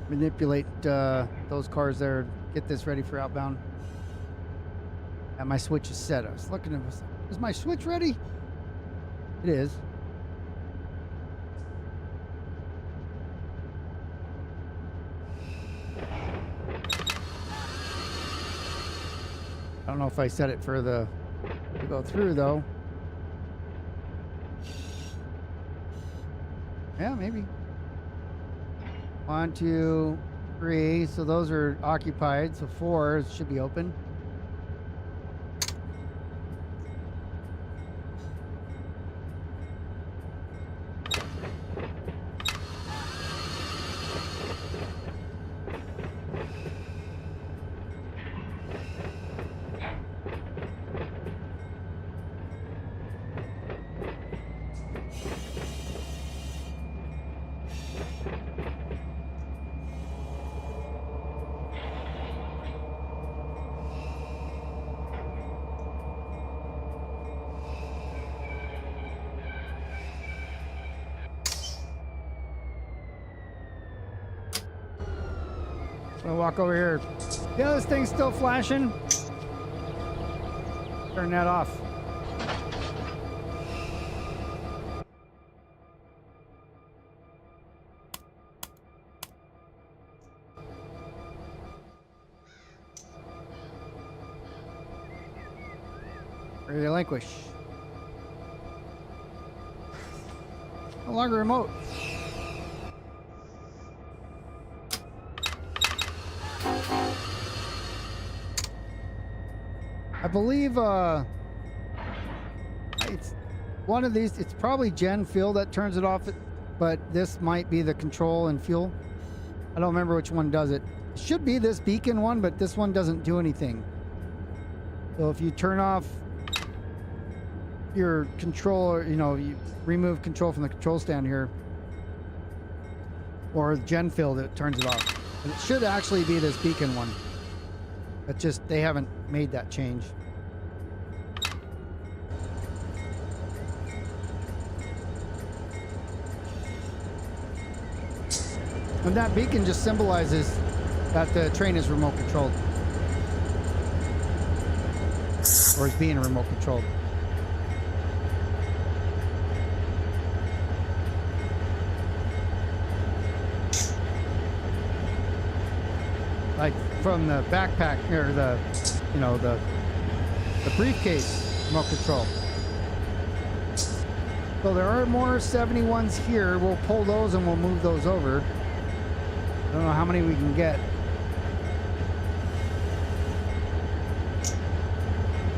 A: manipulate those cars there, get this ready for outbound. And my switch is set. I was looking at this. Is my switch ready? It is. I don't know if I set it for the to go through though. Yeah, maybe. 1, 2, 3. So those are occupied. So 4 should be open. I'm gonna walk over here. Yeah, this thing's still flashing. Turn that off. Relinquish. No longer remote. I believe it's one of these. It's probably gen fuel that turns it off, but this might be the control and fuel. I don't remember which one does it. It should be this beacon one, but this one doesn't do anything. So if you turn off your control, you know, you remove control from the control stand here, or gen fill that turns it off. And it should actually be this beacon one. But just, they haven't made that change. And that beacon just symbolizes that the train is remote controlled. Or is being remote controlled. Like from the backpack, or the, you know, the briefcase remote control. So there are more 71s here. We'll pull those and we'll move those over. I don't know how many we can get.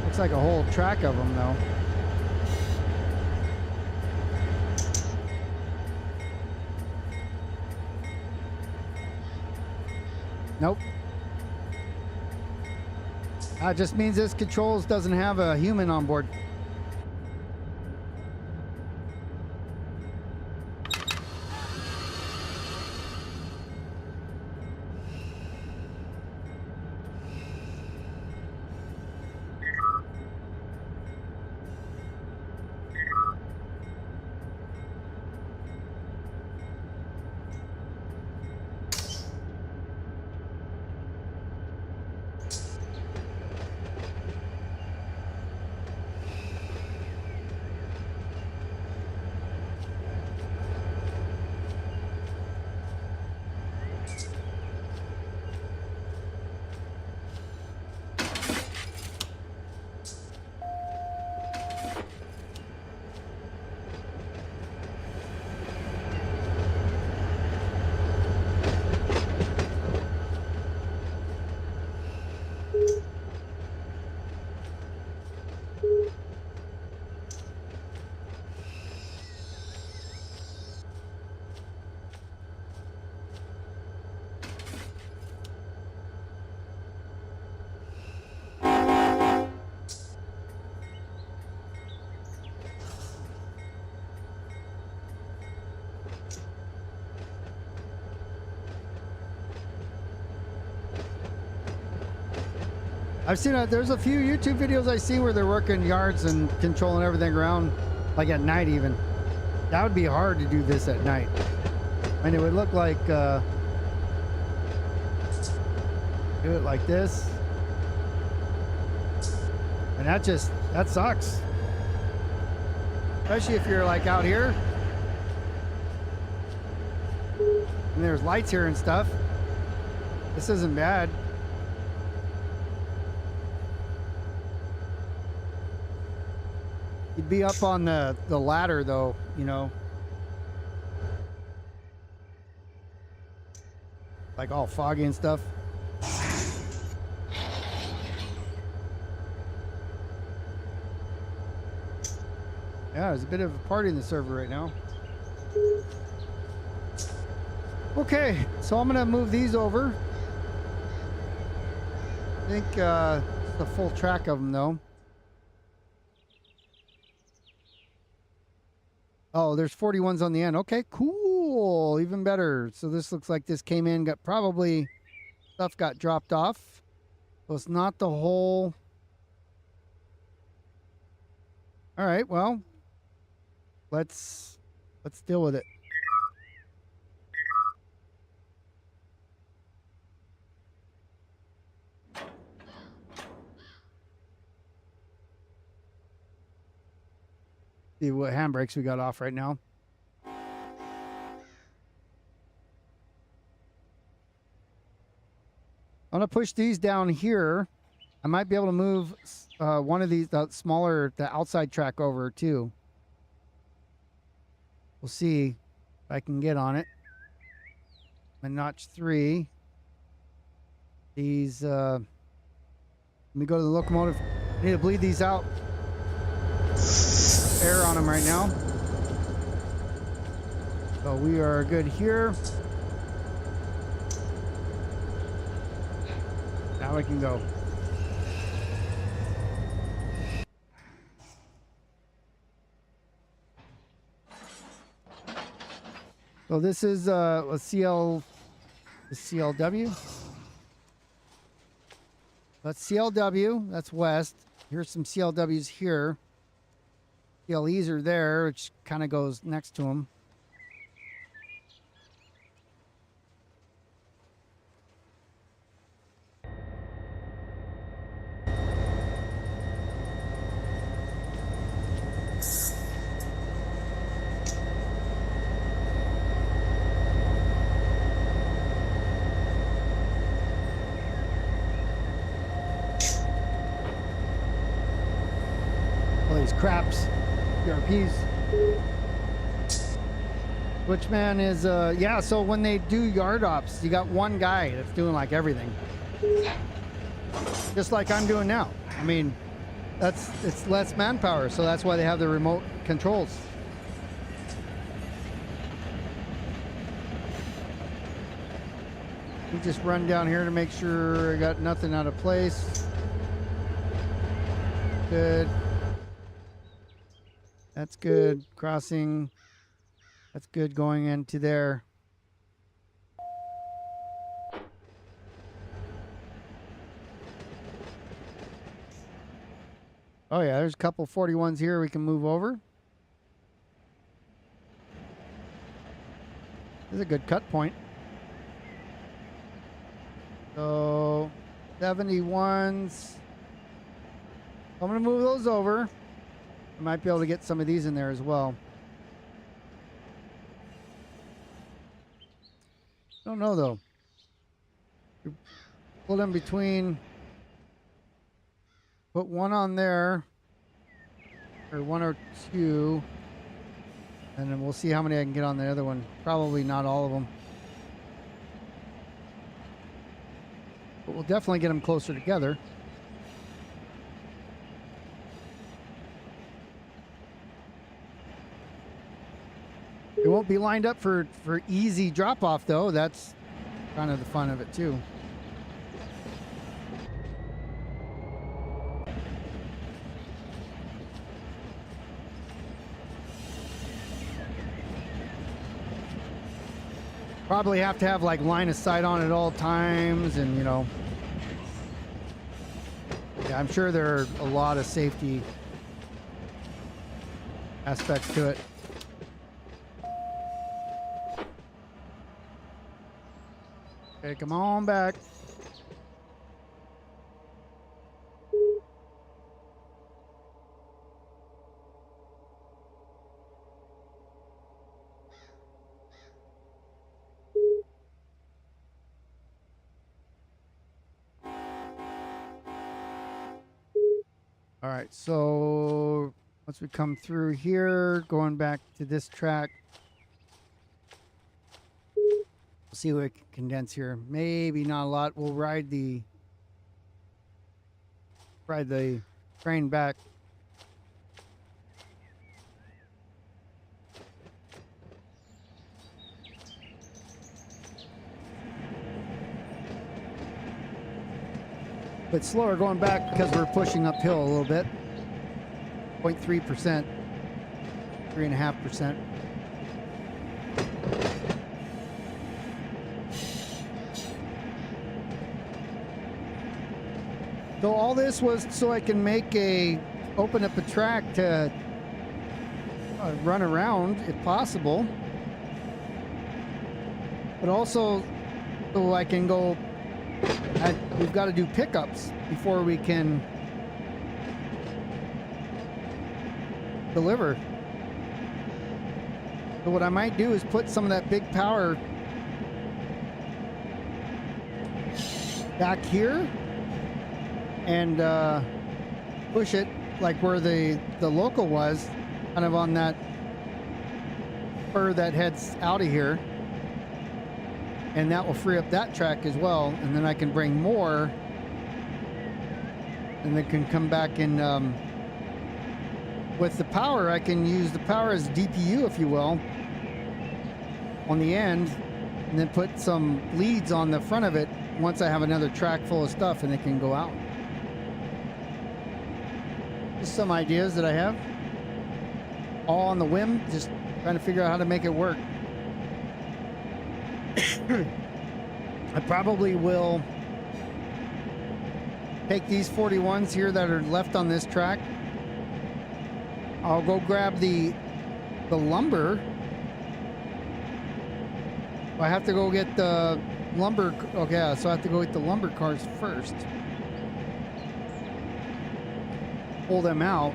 A: Looks like a whole track of them though. Nope. That just means this controls doesn't have a human on board. I've seen there's a few YouTube videos I see where they're working yards and controlling everything around, like at night even. That would be hard to do this at night. And it would look like, do it like this. And that sucks. Especially if you're like out here. And there's lights here and stuff. This isn't bad. You'd be up on the ladder though, you know. Like all foggy and stuff. Yeah, there's a bit of a party in the server right now. Okay, so I'm gonna move these over. I think it's a full track of them though. Oh, there's 41s on the end. Okay, cool. Even better. So this looks like this came in, got probably stuff got dropped off. So it's not the whole. All right, well, let's deal with it. See what handbrakes we got off right now. I'm gonna push these down here. I might be able to move one of these, the smaller, the outside track over too. We'll see if I can get on it. My notch 3. These, let me go to the locomotive. I need to bleed these out. Air on them right now. So we are good here. Now we can go. So this is a CLW. That's CLW. That's west. Here's some CLWs here. CLEs are there, which kind of goes next to them. Craps, PRPs. Switchman is, yeah, so when they do yard ops, you got one guy that's doing like everything. Just like I'm doing now. I mean, it's less manpower, so that's why they have the remote controls. We just run down here to make sure I got nothing out of place. Good. That's good. Crossing. That's good going into there. Oh yeah, there's a couple 41s here we can move over. This is a good cut point. So 71s. I'm gonna move those over. I might be able to get some of these in there as well. Don't know though. You pull them between. Put one on there, or one or two, and then we'll see how many I can get on the other one. Probably not all of them, but we'll definitely get them closer together. It won't be lined up for easy drop off though. That's kind of the fun of it too. Probably have to have like line of sight on at all times, and you know, yeah, I'm sure there are a lot of safety aspects to it. Okay, come on back. All right, so once we come through here, going back to this track, we'll see what we can condense here. Maybe not a lot. We'll ride the train back. But slower going back because we're pushing uphill a little bit. 0.3%, 3.5%. So all this was so I can open up a track to run around if possible. But also so I can go, we've got to do pickups before we can deliver. So what I might do is put some of that big power back here and push it like where the local was, kind of on that spur that heads out of here, and that will free up that track as well, and then I can bring more, and then can come back and with the power, I can use the power as DPU, if you will, on the end, and then put some leads on the front of it once I have another track full of stuff, and it can go out. Just some ideas that I have, all on the whim, just trying to figure out how to make it work. I probably will take these 41s here that are left on this track. I'll go grab the lumber. I have to go get the lumber. Okay, so I have to go get the lumber cars first. Pull them out.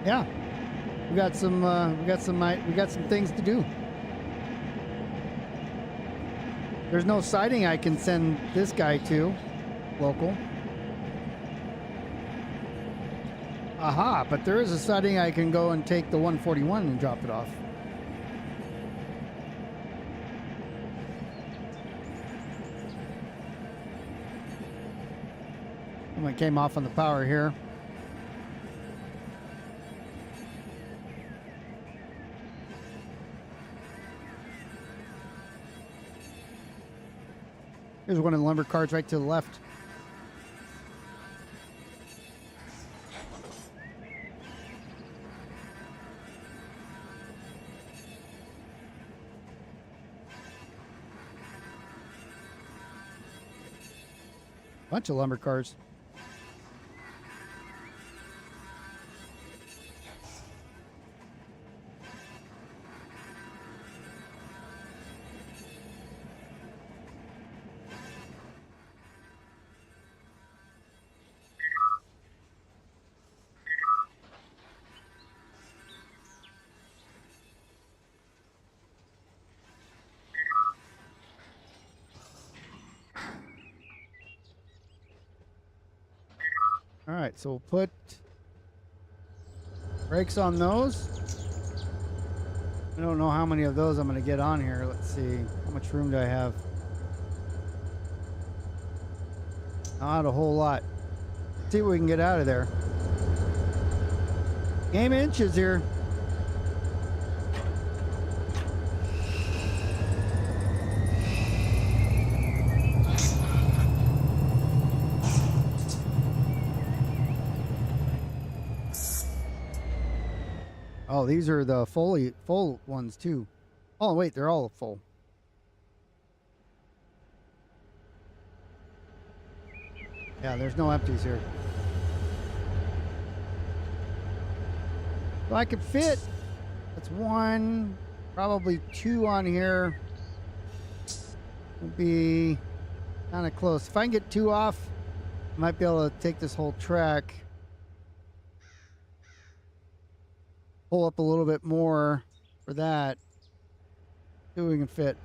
A: Yeah, we got some things to do. There's no siding I can send this guy to, local. Aha, but there is a siding I can go and take the 141 and drop it off. Someone came off on the power here. Here's one of the lumber carts right to the left. Bunch of lumber cars. All right, so we'll put brakes on those. I don't know how many of those I'm going to get on here. Let's see. How much room do I have? Not a whole lot. Let's see what we can get out of there. Game inches here. Oh, these are the full ones too. Oh, wait, they're all full. Yeah, there's no empties here. So I could fit, that's one, probably two on here. Would be kind of close. If I can get two off, I might be able to take this whole track. Pull up a little bit more for that. See what we can fit.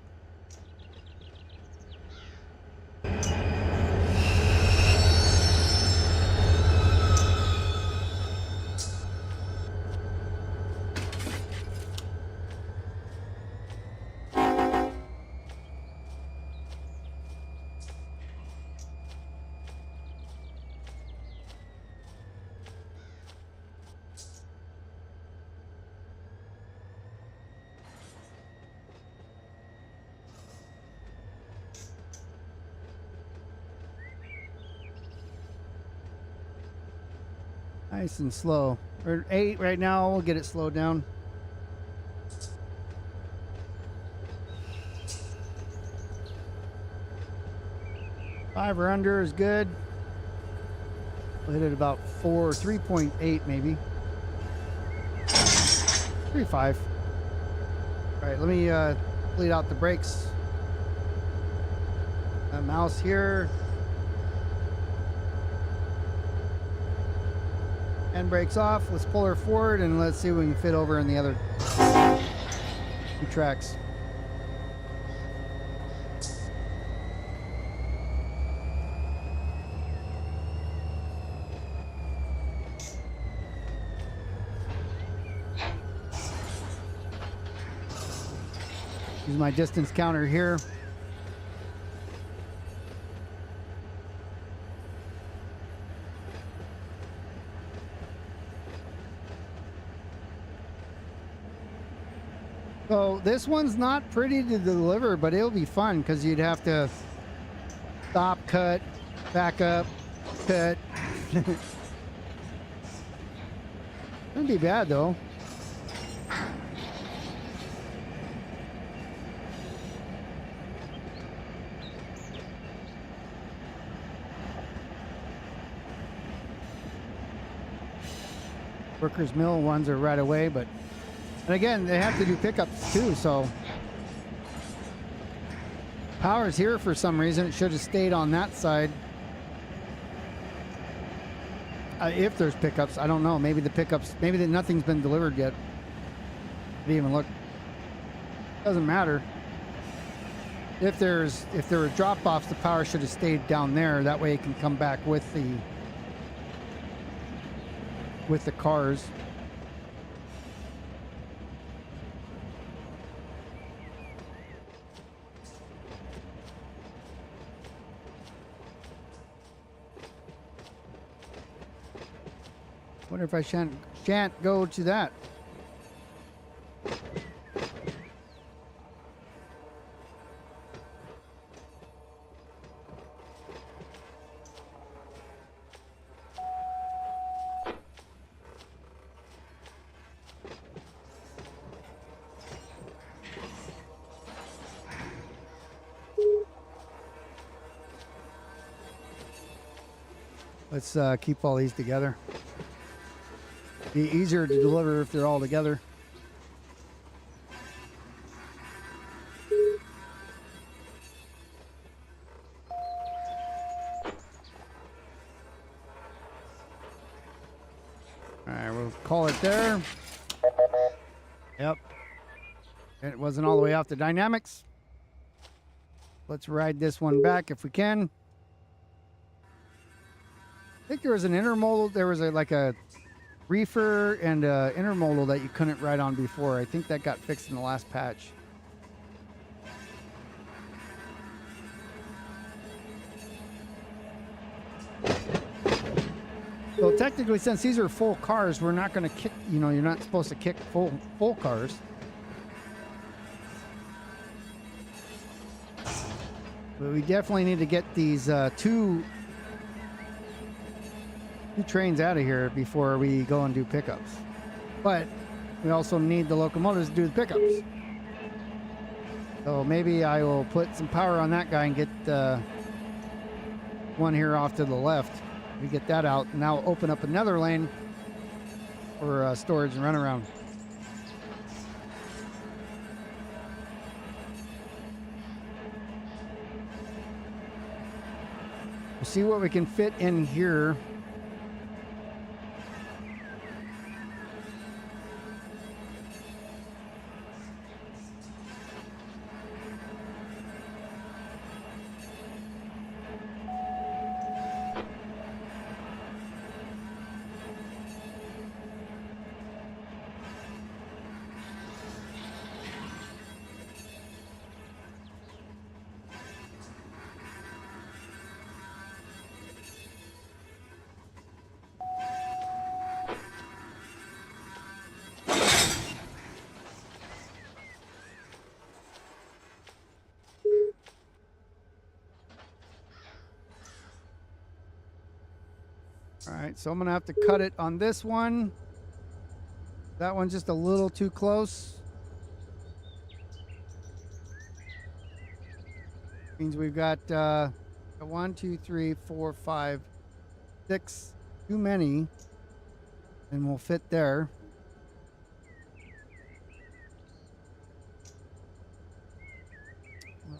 A: Nice and slow. We're at 8 right now. We'll get it slowed down. Five or under is good. We'll hit it about 3.8 maybe. 3.5. All right, let me bleed out the brakes. Mouse here. And brakes off. Let's pull her forward and let's see if we can fit over in the other two tracks. Use my distance counter here. So this one's not pretty to deliver, but it'll be fun because you'd have to stop, cut, back up, cut. Wouldn't be bad though. Workers Mill ones are right away, but and again, they have to do pickups too, so power's here for some reason. It should have stayed on that side. If there's pickups, I don't know. Maybe the pickups, maybe nothing's been delivered yet. Didn't even look. Doesn't matter. If there were drop-offs, the power should have stayed down there. That way it can come back with the cars. Wonder if I shan't go to that. Let's keep all these together. Be easier to deliver if they're all together. All right, we'll call it there. Yep. It wasn't all the way off the dynamics. Let's ride this one back if we can. I think there was an intermodal. There was like a reefer and intermodal that you couldn't ride on before. I think that got fixed in the last patch. So technically, since these are full cars, we're not going to kick, you know, you're not supposed to kick full cars. But we definitely need to get these two trains out of here before we go and do pickups. But we also need the locomotives to do the pickups. So maybe I will put some power on that guy and get one here off to the left. We get that out, and now open up another lane for storage and runaround. We'll see what we can fit in here. All right, so I'm gonna have to cut it on this one. That one's just a little too close. Means we've got 1, 2, 3, 4, 5, 6 too many, and we'll fit there.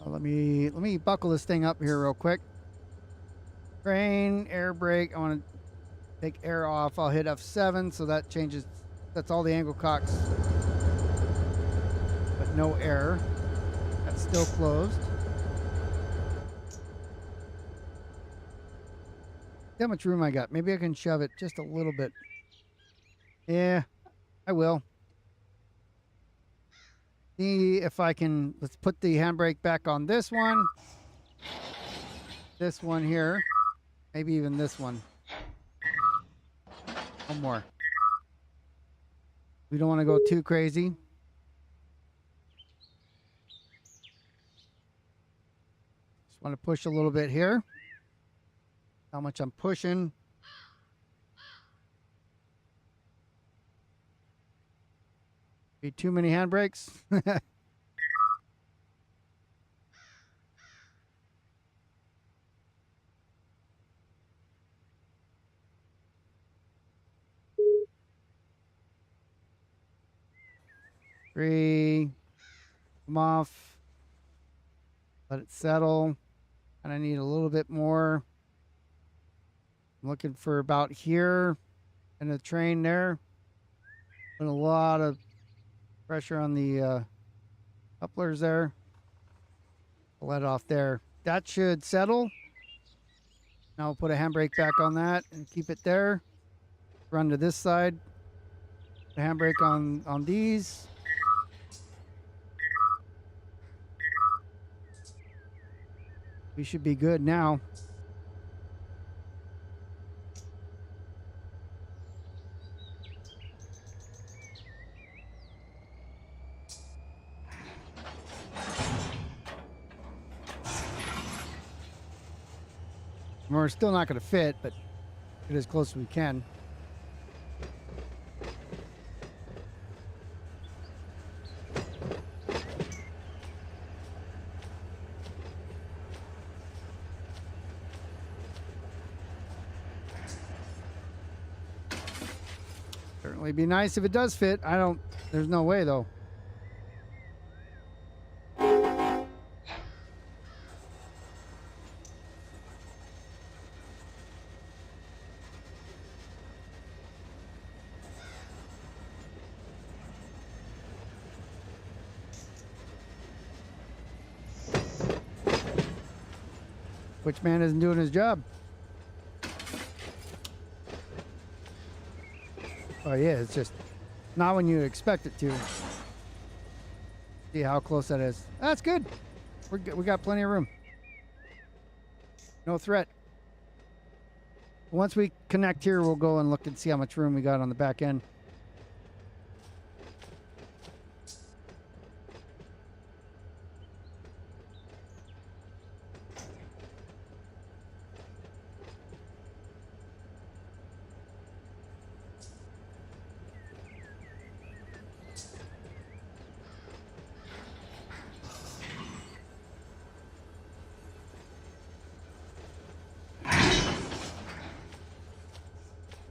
A: Let me buckle this thing up here real quick. Train, air brake. I want to take air off. I'll hit F7, so that changes. That's all the angle cocks, but no air. That's still closed. See how much room I got. Maybe I can shove it just a little bit. Yeah, I will. See if I can, let's put the handbrake back on this one here, maybe even this one. One more. We don't want to go too crazy. Just want to push a little bit here. How much I'm pushing. Be too many handbrakes. 3. Come off. Let it settle. And I need a little bit more. I'm looking for about here in the train there. Put a lot of pressure on the couplers there. I'll let it off there. That should settle. Now I'll put a handbrake back on that and keep it there. Run to this side. The handbrake on these. We should be good now. We're still not going to fit, but get as close as we can. Certainly be nice if it does fit. There's no way though. Which man isn't doing his job? Oh yeah, it's just not when you expect it to. See how close that is. That's good. We got plenty of room. No threat. Once we connect here, we'll go and look and see how much room we got on the back end.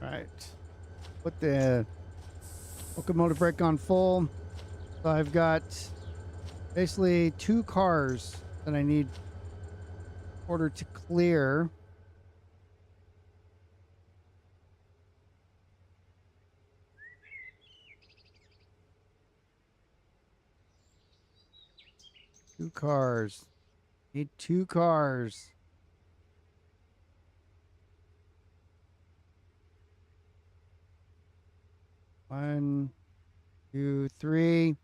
A: Right. Put the locomotive brake on full. So I've got basically 2 cars that I need in order to clear. Two cars. Need 2 cars. One, 2, 3. All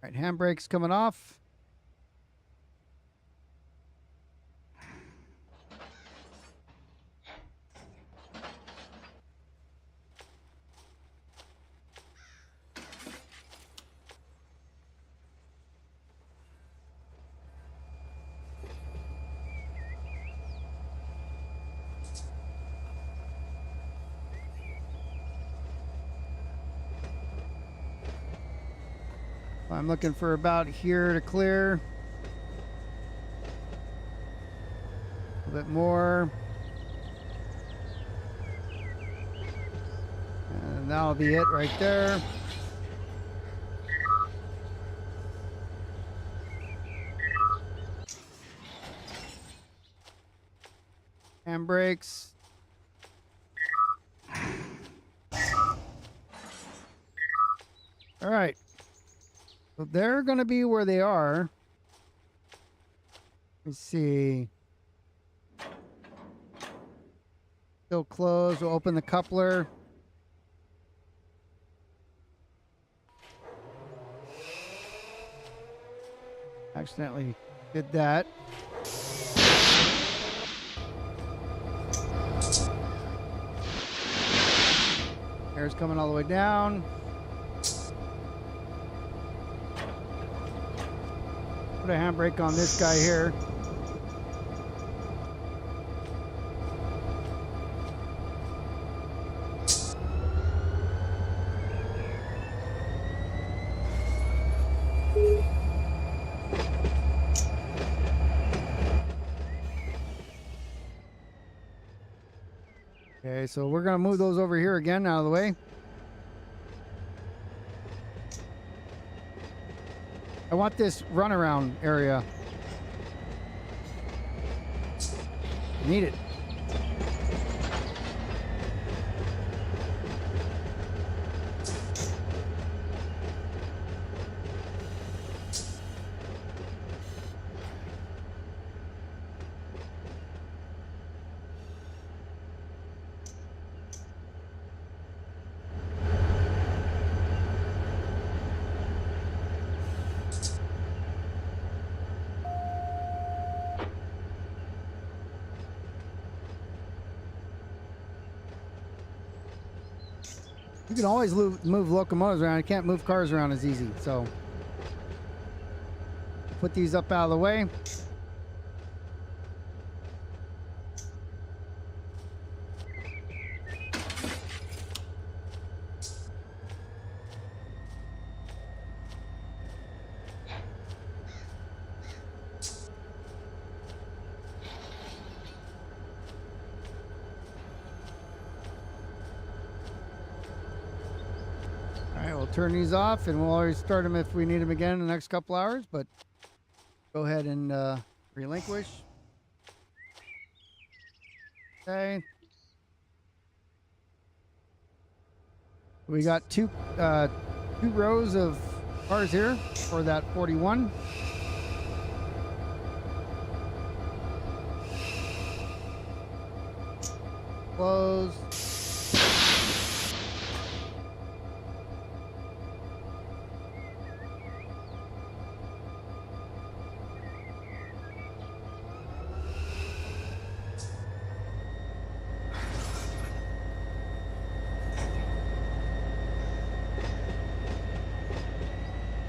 A: right, handbrake's coming off. I'm looking for about here to clear. A little bit more. And that'll be it right there. Handbrakes. All right. So they're going to be where they are. Let's see. Still closed. We'll open the coupler. Accidentally did that. Air's coming all the way down. Put a handbrake on this guy here. Okay, so we're going to move those over here again out of the way. I want this runaround area. Need it. You can always move locomotives around. You can't move cars around as easy. So put these up out of the way. Turn these off, and we'll always start them if we need them again in the next couple hours, but go ahead and relinquish. Okay. We got two rows of cars here for that 41. Close.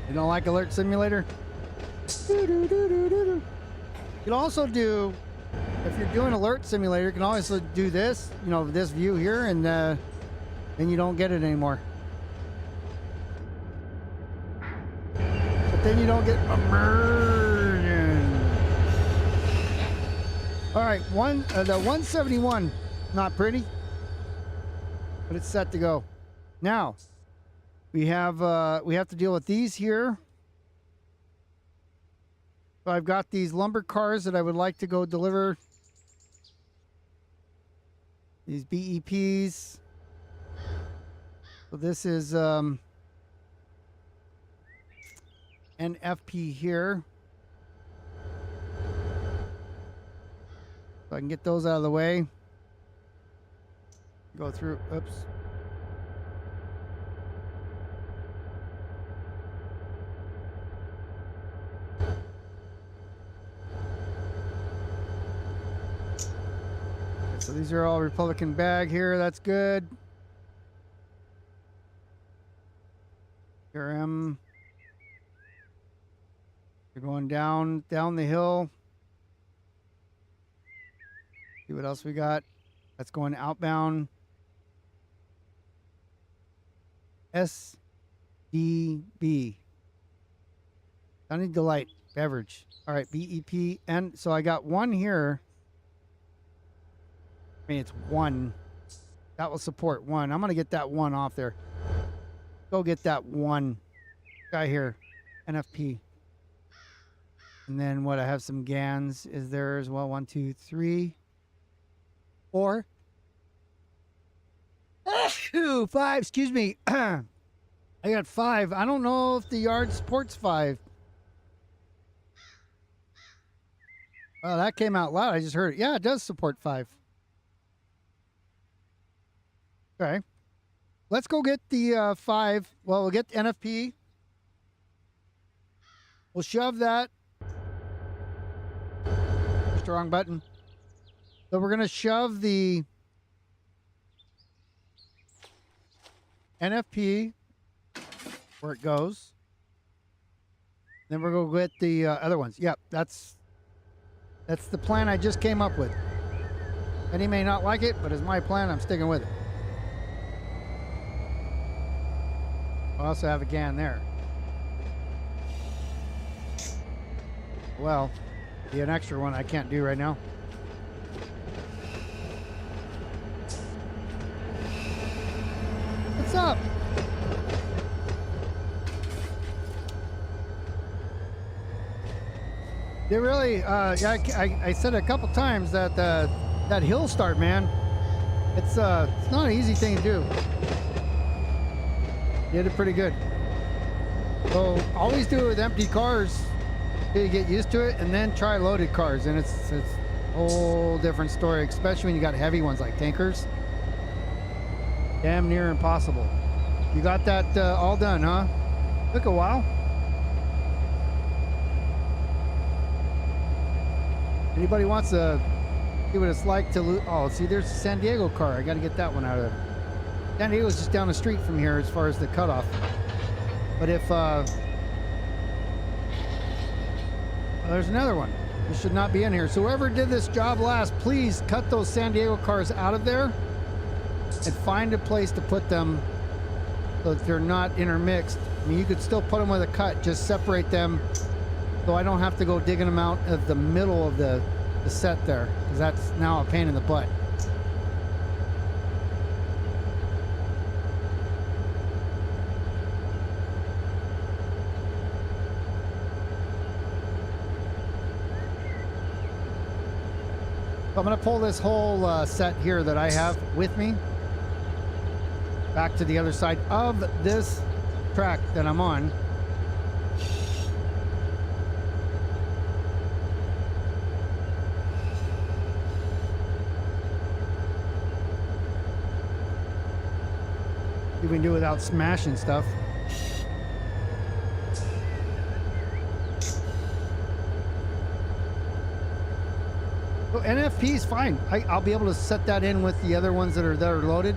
A: You don't like Alert Simulator? You can also do, if you're doing Alert Simulator, you can also do this, you know, this view here, and then you don't get it anymore. But then you don't get immersion. All right, the 171, not pretty, but it's set to go. Now, we have to deal with these here. So I've got these lumber cars that I would like to go deliver. These BEPs. So this is NFP here. So I can get those out of the way. Go through, oops. So these are all Republican bag here. That's good. Here I'm. You're going down the hill. See what else we got. That's going outbound. SDB. Sunny Delight beverage. All right, BEP. And so I got one here. I mean, it's one. That will support one. I'm going to get that one off there. Go get that one guy here. NFP. And then what? I have some GANs. Is there as well? 1, 2, 3, 4. 5. Excuse me. I got 5. I don't know if the yard supports 5. Well, that came out loud. I just heard it. Yeah, it does support 5. Okay. Let's go get the 5. Well, we'll get the NFP. We'll shove that. Push the wrong button. So we're going to shove the NFP where it goes. Then we're going to get the other ones. Yep, that's the plan I just came up with. And he may not like it, but it's my plan. I'm sticking with it. I also have a GAN there. Well, be an extra one I can't do right now. What's up? They really, yeah, I said a couple times that that hill start, man, it's not an easy thing to do. You did it pretty good. So always do it with empty cars till you get used to it, and then try loaded cars, and it's a whole different story, especially when you got heavy ones like tankers. Damn near impossible. You got that all done, huh? Took a while. Anybody wants to see what it's like to lose? Oh, see, there's a San Diego car. I got to get that one out of there. San Diego's just down the street from here as far as the cutoff. But if well, there's another one. This should not be in here. So whoever did this job last, please cut those San Diego cars out of there and find a place to put them so that they're not intermixed. I mean, you could still put them with a cut, just separate them so I don't have to go digging them out of the middle of the set there, because that's now a pain in the butt. So I'm going to pull this whole set here that I have with me back to the other side of this track that I'm on. We can do without smashing stuff. So NFP is fine. I'll be able to set that in with the other ones that are loaded.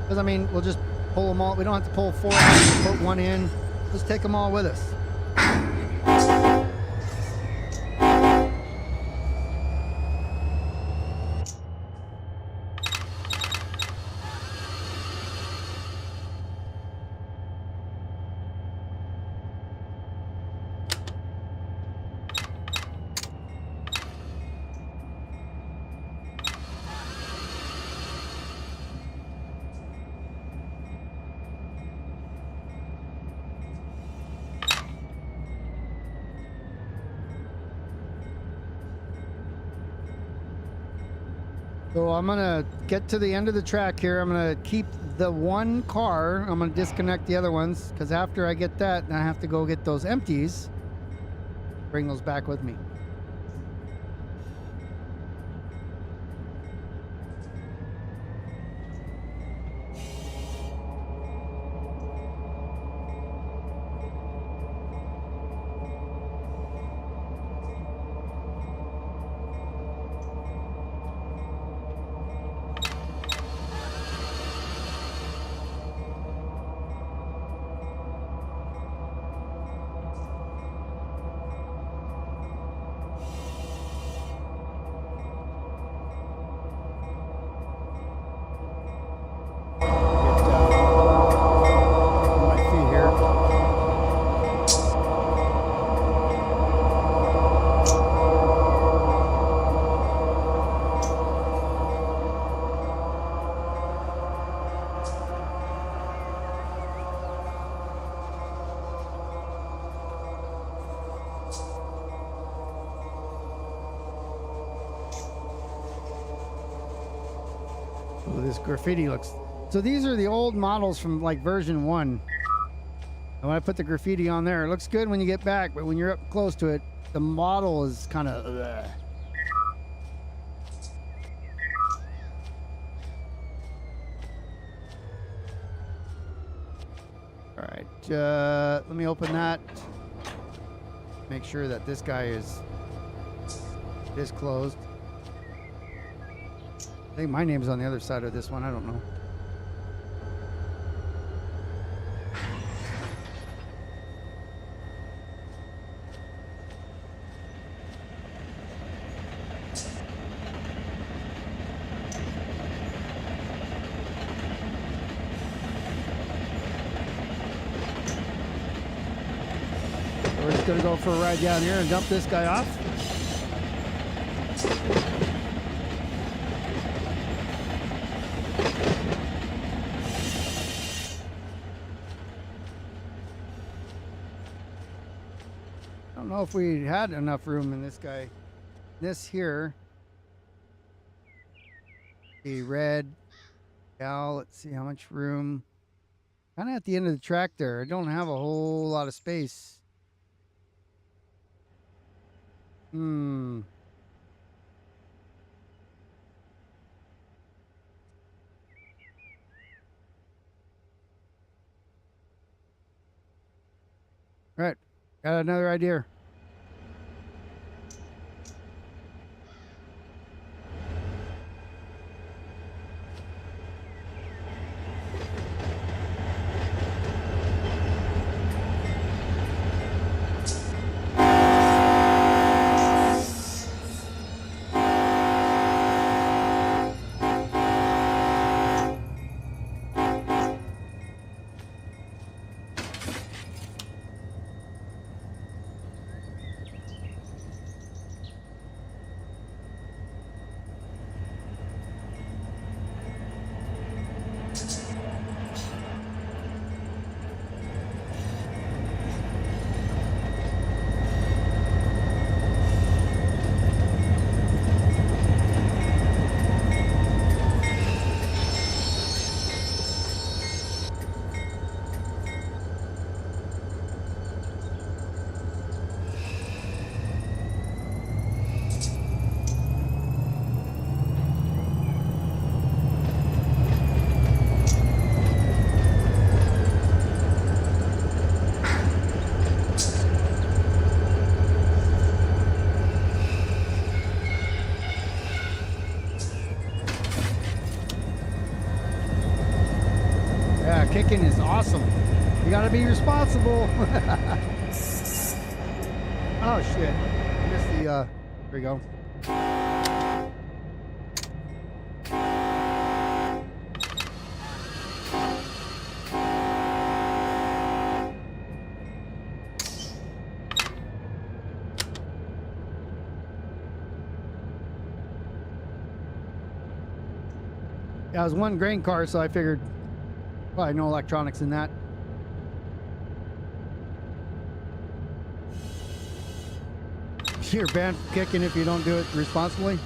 A: Because I mean, we'll just pull them all. We don't have to pull 4 out, put 1 in. Just take them all with us. So I'm gonna get to the end of the track here. I'm gonna keep the one car. I'm gonna disconnect the other ones, because after I get that, I have to go get those empties. Bring those back with me. This graffiti looks, so these are the old models from like version 1, and when I put the graffiti on there, it looks good when you get back, but when you're up close to it, the model is kind of Right, let me open that. Make sure that this guy is closed. I think my name's on the other side of this one. I don't know. We're just gonna go for a ride down here and dump this guy off. I don't know if we had enough room in this guy. This here, the red gal. Let's see how much room. Kind of at the end of the track there. I don't have a whole lot of space. Right, got another idea. Kicking is awesome. You gotta be responsible. Oh shit. I missed the there we go. Yeah, it was one grain car, so I figured probably no electronics in that. You're banned from kicking if you don't do it responsibly.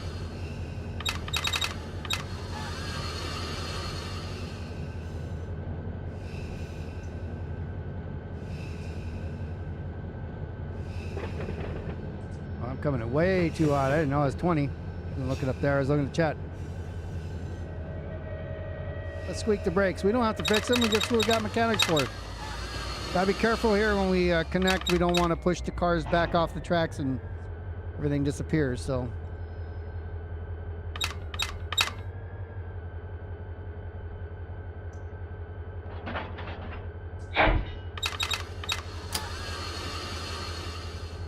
A: Oh, I'm coming in way too hot. I didn't know I was 20. I'm looking up there. I was looking at the chat. Let's squeak the brakes. We don't have to fix them. That's what we got mechanics for. Gotta be careful here when we connect. We don't want to push the cars back off the tracks and everything disappears. So.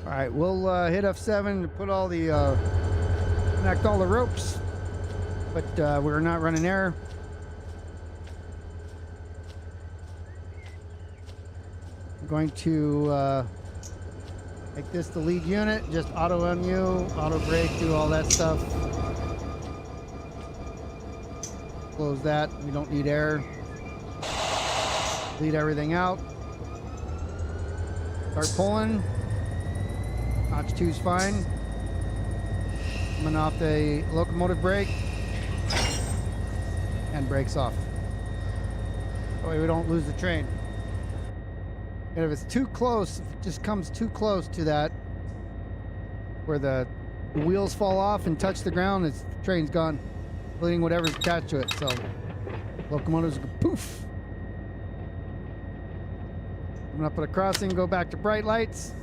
A: All right, we'll hit F7 to put all the connect all the ropes, but we're not running air. I'm going to make this the lead unit, just auto MU, auto brake, do all that stuff. Close that, we don't need air. Lead everything out. Start pulling. Notch 2's fine. Coming off the locomotive brake. And brakes off. That way we don't lose the train. And if it's too close, if it just comes too close to that, where the wheels fall off and touch the ground, the train's gone, including whatever's attached to it. So locomotives go poof. Coming up at a crossing, go back to bright lights.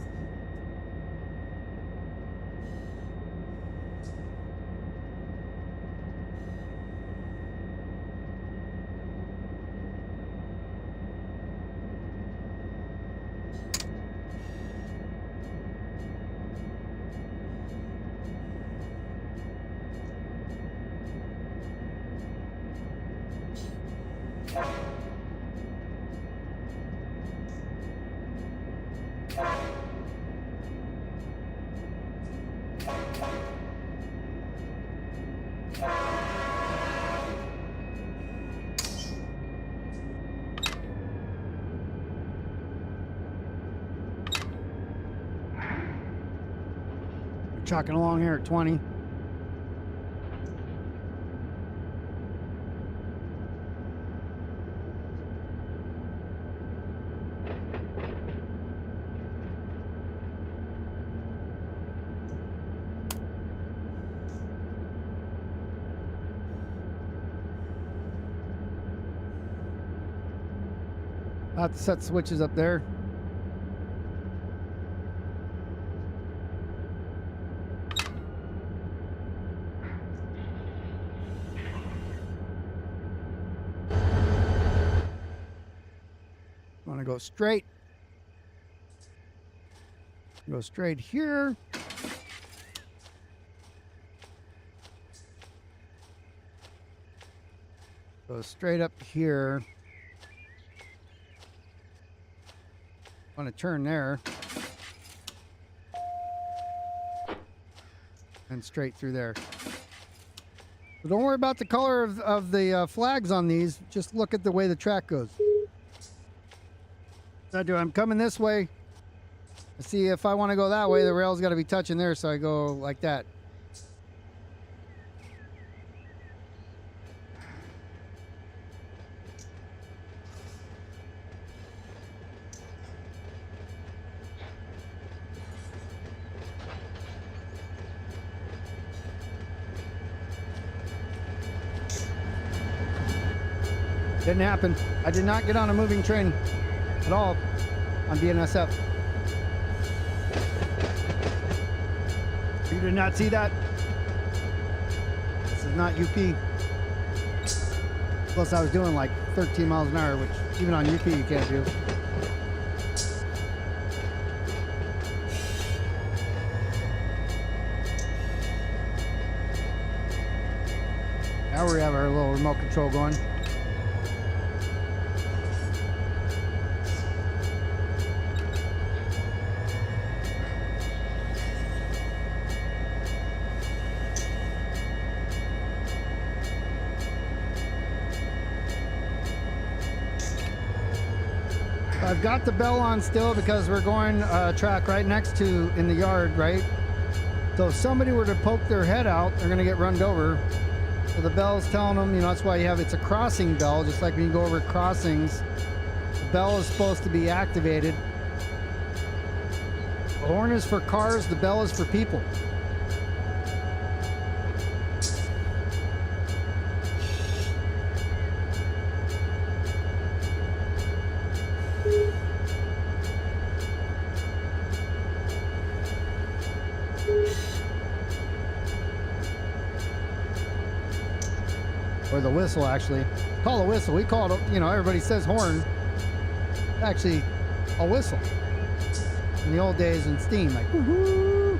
A: Chalking along here at 20. I'll have to set switches up there. Want to go straight. Go straight here. Go straight up here. Want to turn there. And straight through there. So don't worry about the color of the flags on these. Just look at the way the track goes. I'm coming this way. See, if I want to go that way, the rail's got to be touching there, so I go like that. Didn't happen. I did not get on a moving train at all on BNSF. You did not see that. This is not UP. Plus I was doing like 13 miles an hour, which even on UP you can't do. Now we have our little remote control going. I've got the bell on still because we're going track right next to in the yard, right? So if somebody were to poke their head out, they're gonna get run over. So the bell's telling them, you know, that's why you have, it's a crossing bell, just like when you go over crossings. The bell is supposed to be activated. The horn is for cars, the bell is for people. Or the whistle, actually. Call a whistle. We call it, you know, everybody says horn. Actually, a whistle. In the old days in steam, like woohoo.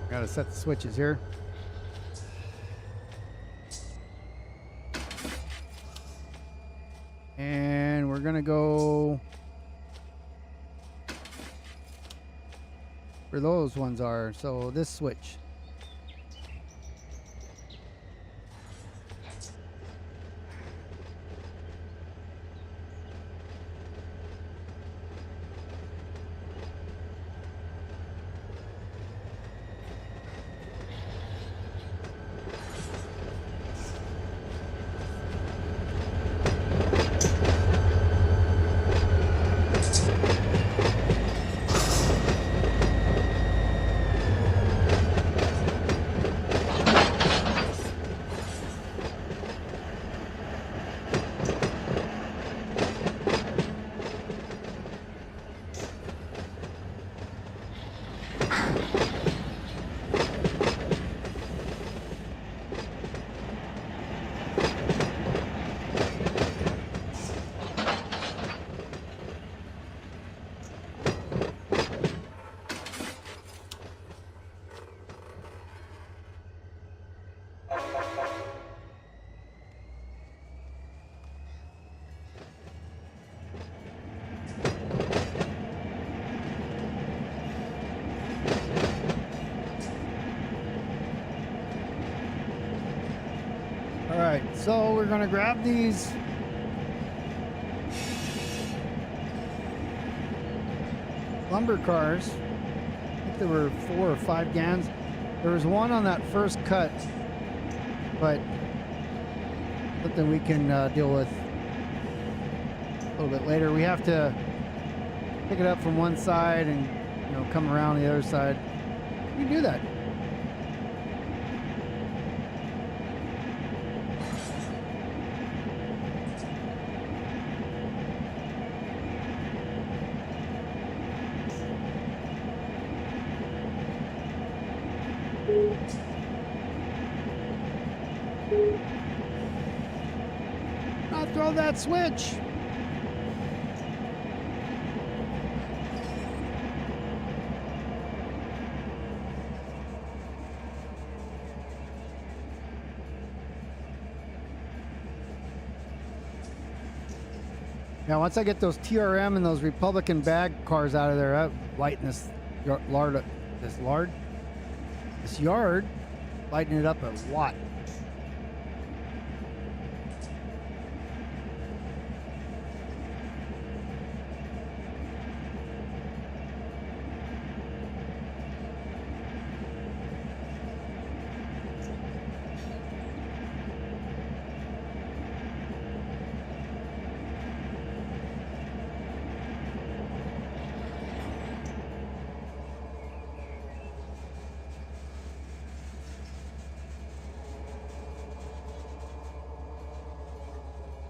A: Gotta set the switches here. And we're gonna go where those ones are. So this switch. So we're gonna grab these lumber cars. I think there were 4 or 5 GANs. There was one on that first cut, but something we can deal with a little bit later. We have to pick it up from one side and, you know, come around the other side. We can do that. I'll throw that switch. Now, once I get those TRM and those Republican bag cars out of there, I lighten this yard, lighten it up a lot.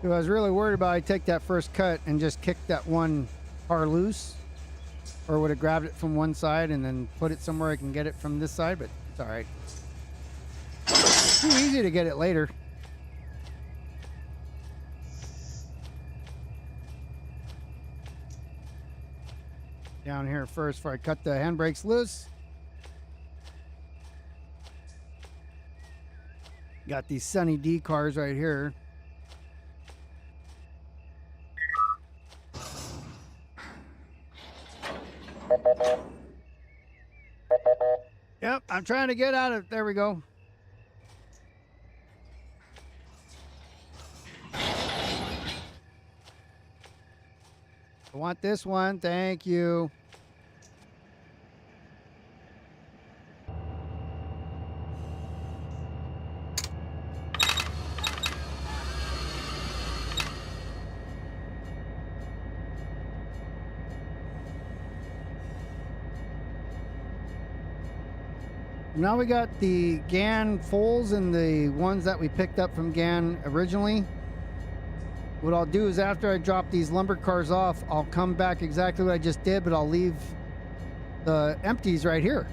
A: I was really worried about I take that first cut and just kick that one car loose, or would have grabbed it from one side and then put it somewhere I can get it from this side, but it's all right. Too easy to get it later. Down here first before I cut the handbrakes loose. Got these Sunny D cars right here. Yep, I'm trying to get out of... There we go. I want this one. Thank you. Now we got the GAN fulls and the ones that we picked up from GAN originally. What I'll do is after I drop these lumber cars off, I'll come back exactly what I just did, but I'll leave the empties right here.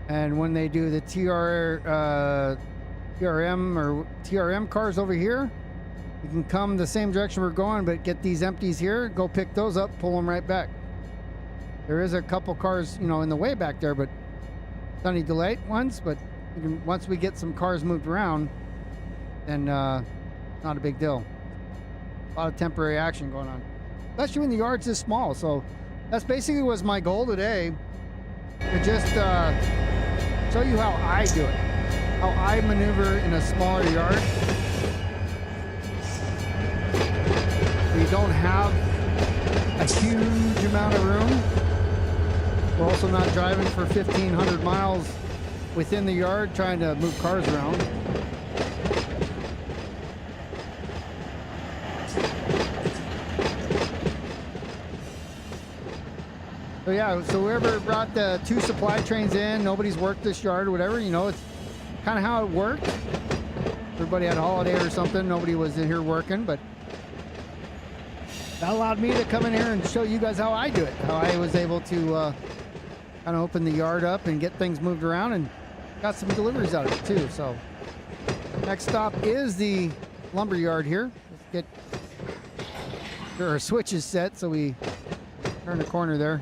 A: And when they do the TRM or TRM cars over here, you can come the same direction we're going, but get these empties here, go pick those up, pull them right back. There is a couple cars, you know, in the way back there, but sunny delayed ones, but you can, once we get some cars moved around, then not a big deal. A lot of temporary action going on, especially when the yard's this small. So that's basically was my goal today, to just show you how I do it, how I maneuver in a smaller yard. We don't have a huge amount of room. We're also not driving for 1,500 miles within the yard trying to move cars around. So yeah, so whoever brought the 2 supply trains in, nobody's worked this yard or whatever, you know, it's kind of how it worked. Everybody had a holiday or something, nobody was in here working, but that allowed me to come in here and show you guys how I do it, how I was able to kind of open the yard up and get things moved around, and got some deliveries out of it too. So next stop is the lumber yard here. Let's get our switches set so we turn the corner there.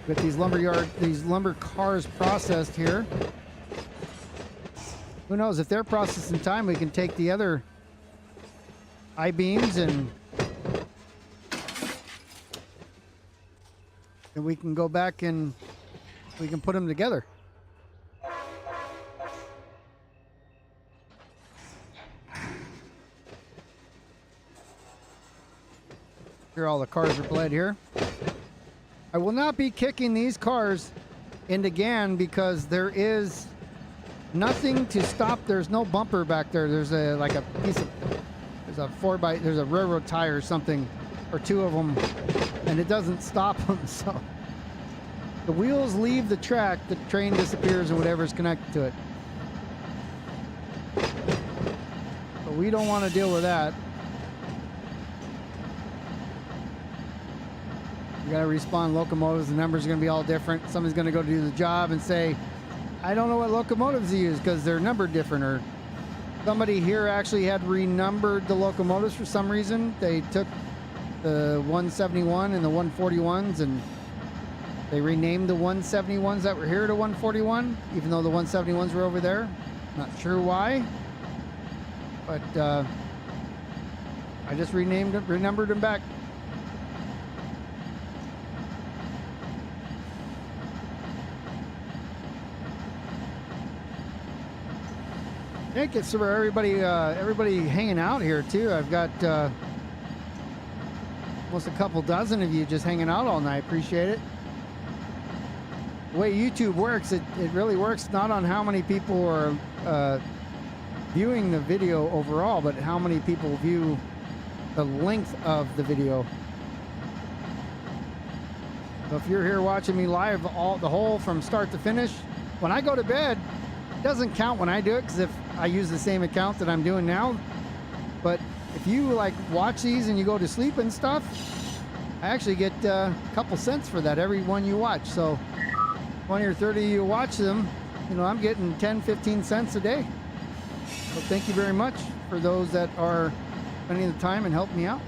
A: Get these lumber cars processed here. Who knows, if they're processing time, we can take the other I-beams, and we can go back and we can put them together. Here, all the cars are bled here. I will not be kicking these cars into GAN because there is nothing to stop. There's no bumper back there. There's a piece of, there's a there's a railroad tire or something, or two of them, and it doesn't stop them. So the wheels leave the track, the train disappears, and whatever's connected to it. But we don't want to deal with that. We got to respawn locomotives. The numbers are going to be all different. Somebody's going to go do the job and say, I don't know what locomotives to use because they're numbered different. Or somebody here actually had renumbered the locomotives for some reason. They took the 171 and the 141s and they renamed the 171s that were here to 141, even though the 171s were over there. Not sure why, but I just renumbered them back. I think it's for everybody hanging out here too. I've got almost a couple dozen of you just hanging out all night. Appreciate it. The way YouTube works, it really works not on how many people are viewing the video overall, but how many people view the length of the video. So if you're here watching me live, the whole from start to finish, when I go to bed, it doesn't count when I do it because if I use the same account that I'm doing now. But if you like watch these and you go to sleep and stuff, I actually get a couple cents for that every one you watch. So 20 or 30 you watch them, you know, I'm getting 10, 15 cents a day. So thank you very much for those that are spending the time and helping me out.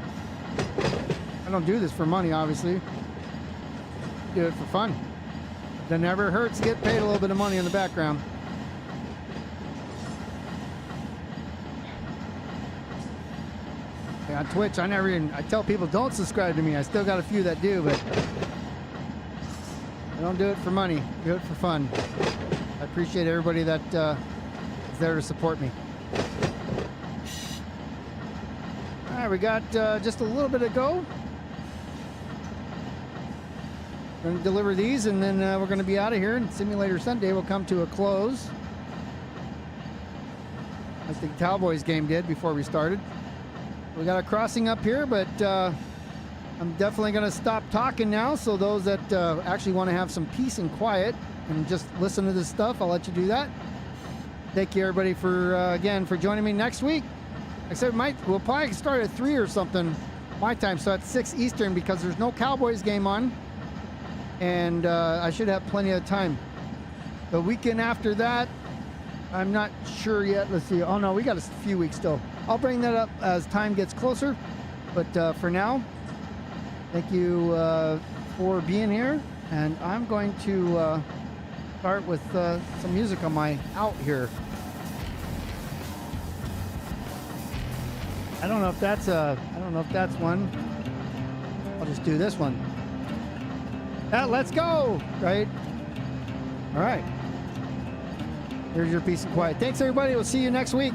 A: I don't do this for money, obviously. I do it for fun. It never hurts to get paid a little bit of money in the background. On Twitch, I tell people don't subscribe to me. I still got a few that do, but I don't do it for money. I do it for fun. I appreciate everybody that is there to support me. All right, we got just a little bit to go. We're going to deliver these, and then we're going to be out of here, and Simulator Sunday will come to a close. As the Cowboys game did before we started. We got a crossing up here, but I'm definitely going to stop talking now. So those that actually want to have some peace and quiet and just listen to this stuff, I'll let you do that. Thank you, everybody, for again for joining me next week. Like I said, we'll probably start at 3 or something my time, so at 6 Eastern because there's no Cowboys game on, and I should have plenty of time. The weekend after that, I'm not sure yet. Let's see. Oh no, we got a few weeks still. I'll bring that up as time gets closer. But for now, thank you for being here. And I'm going to start with some music on my out here. I don't know if that's one. I'll just do this one. Let's go, right? All right. Here's your peace and quiet. Thanks, everybody. We'll see you next week.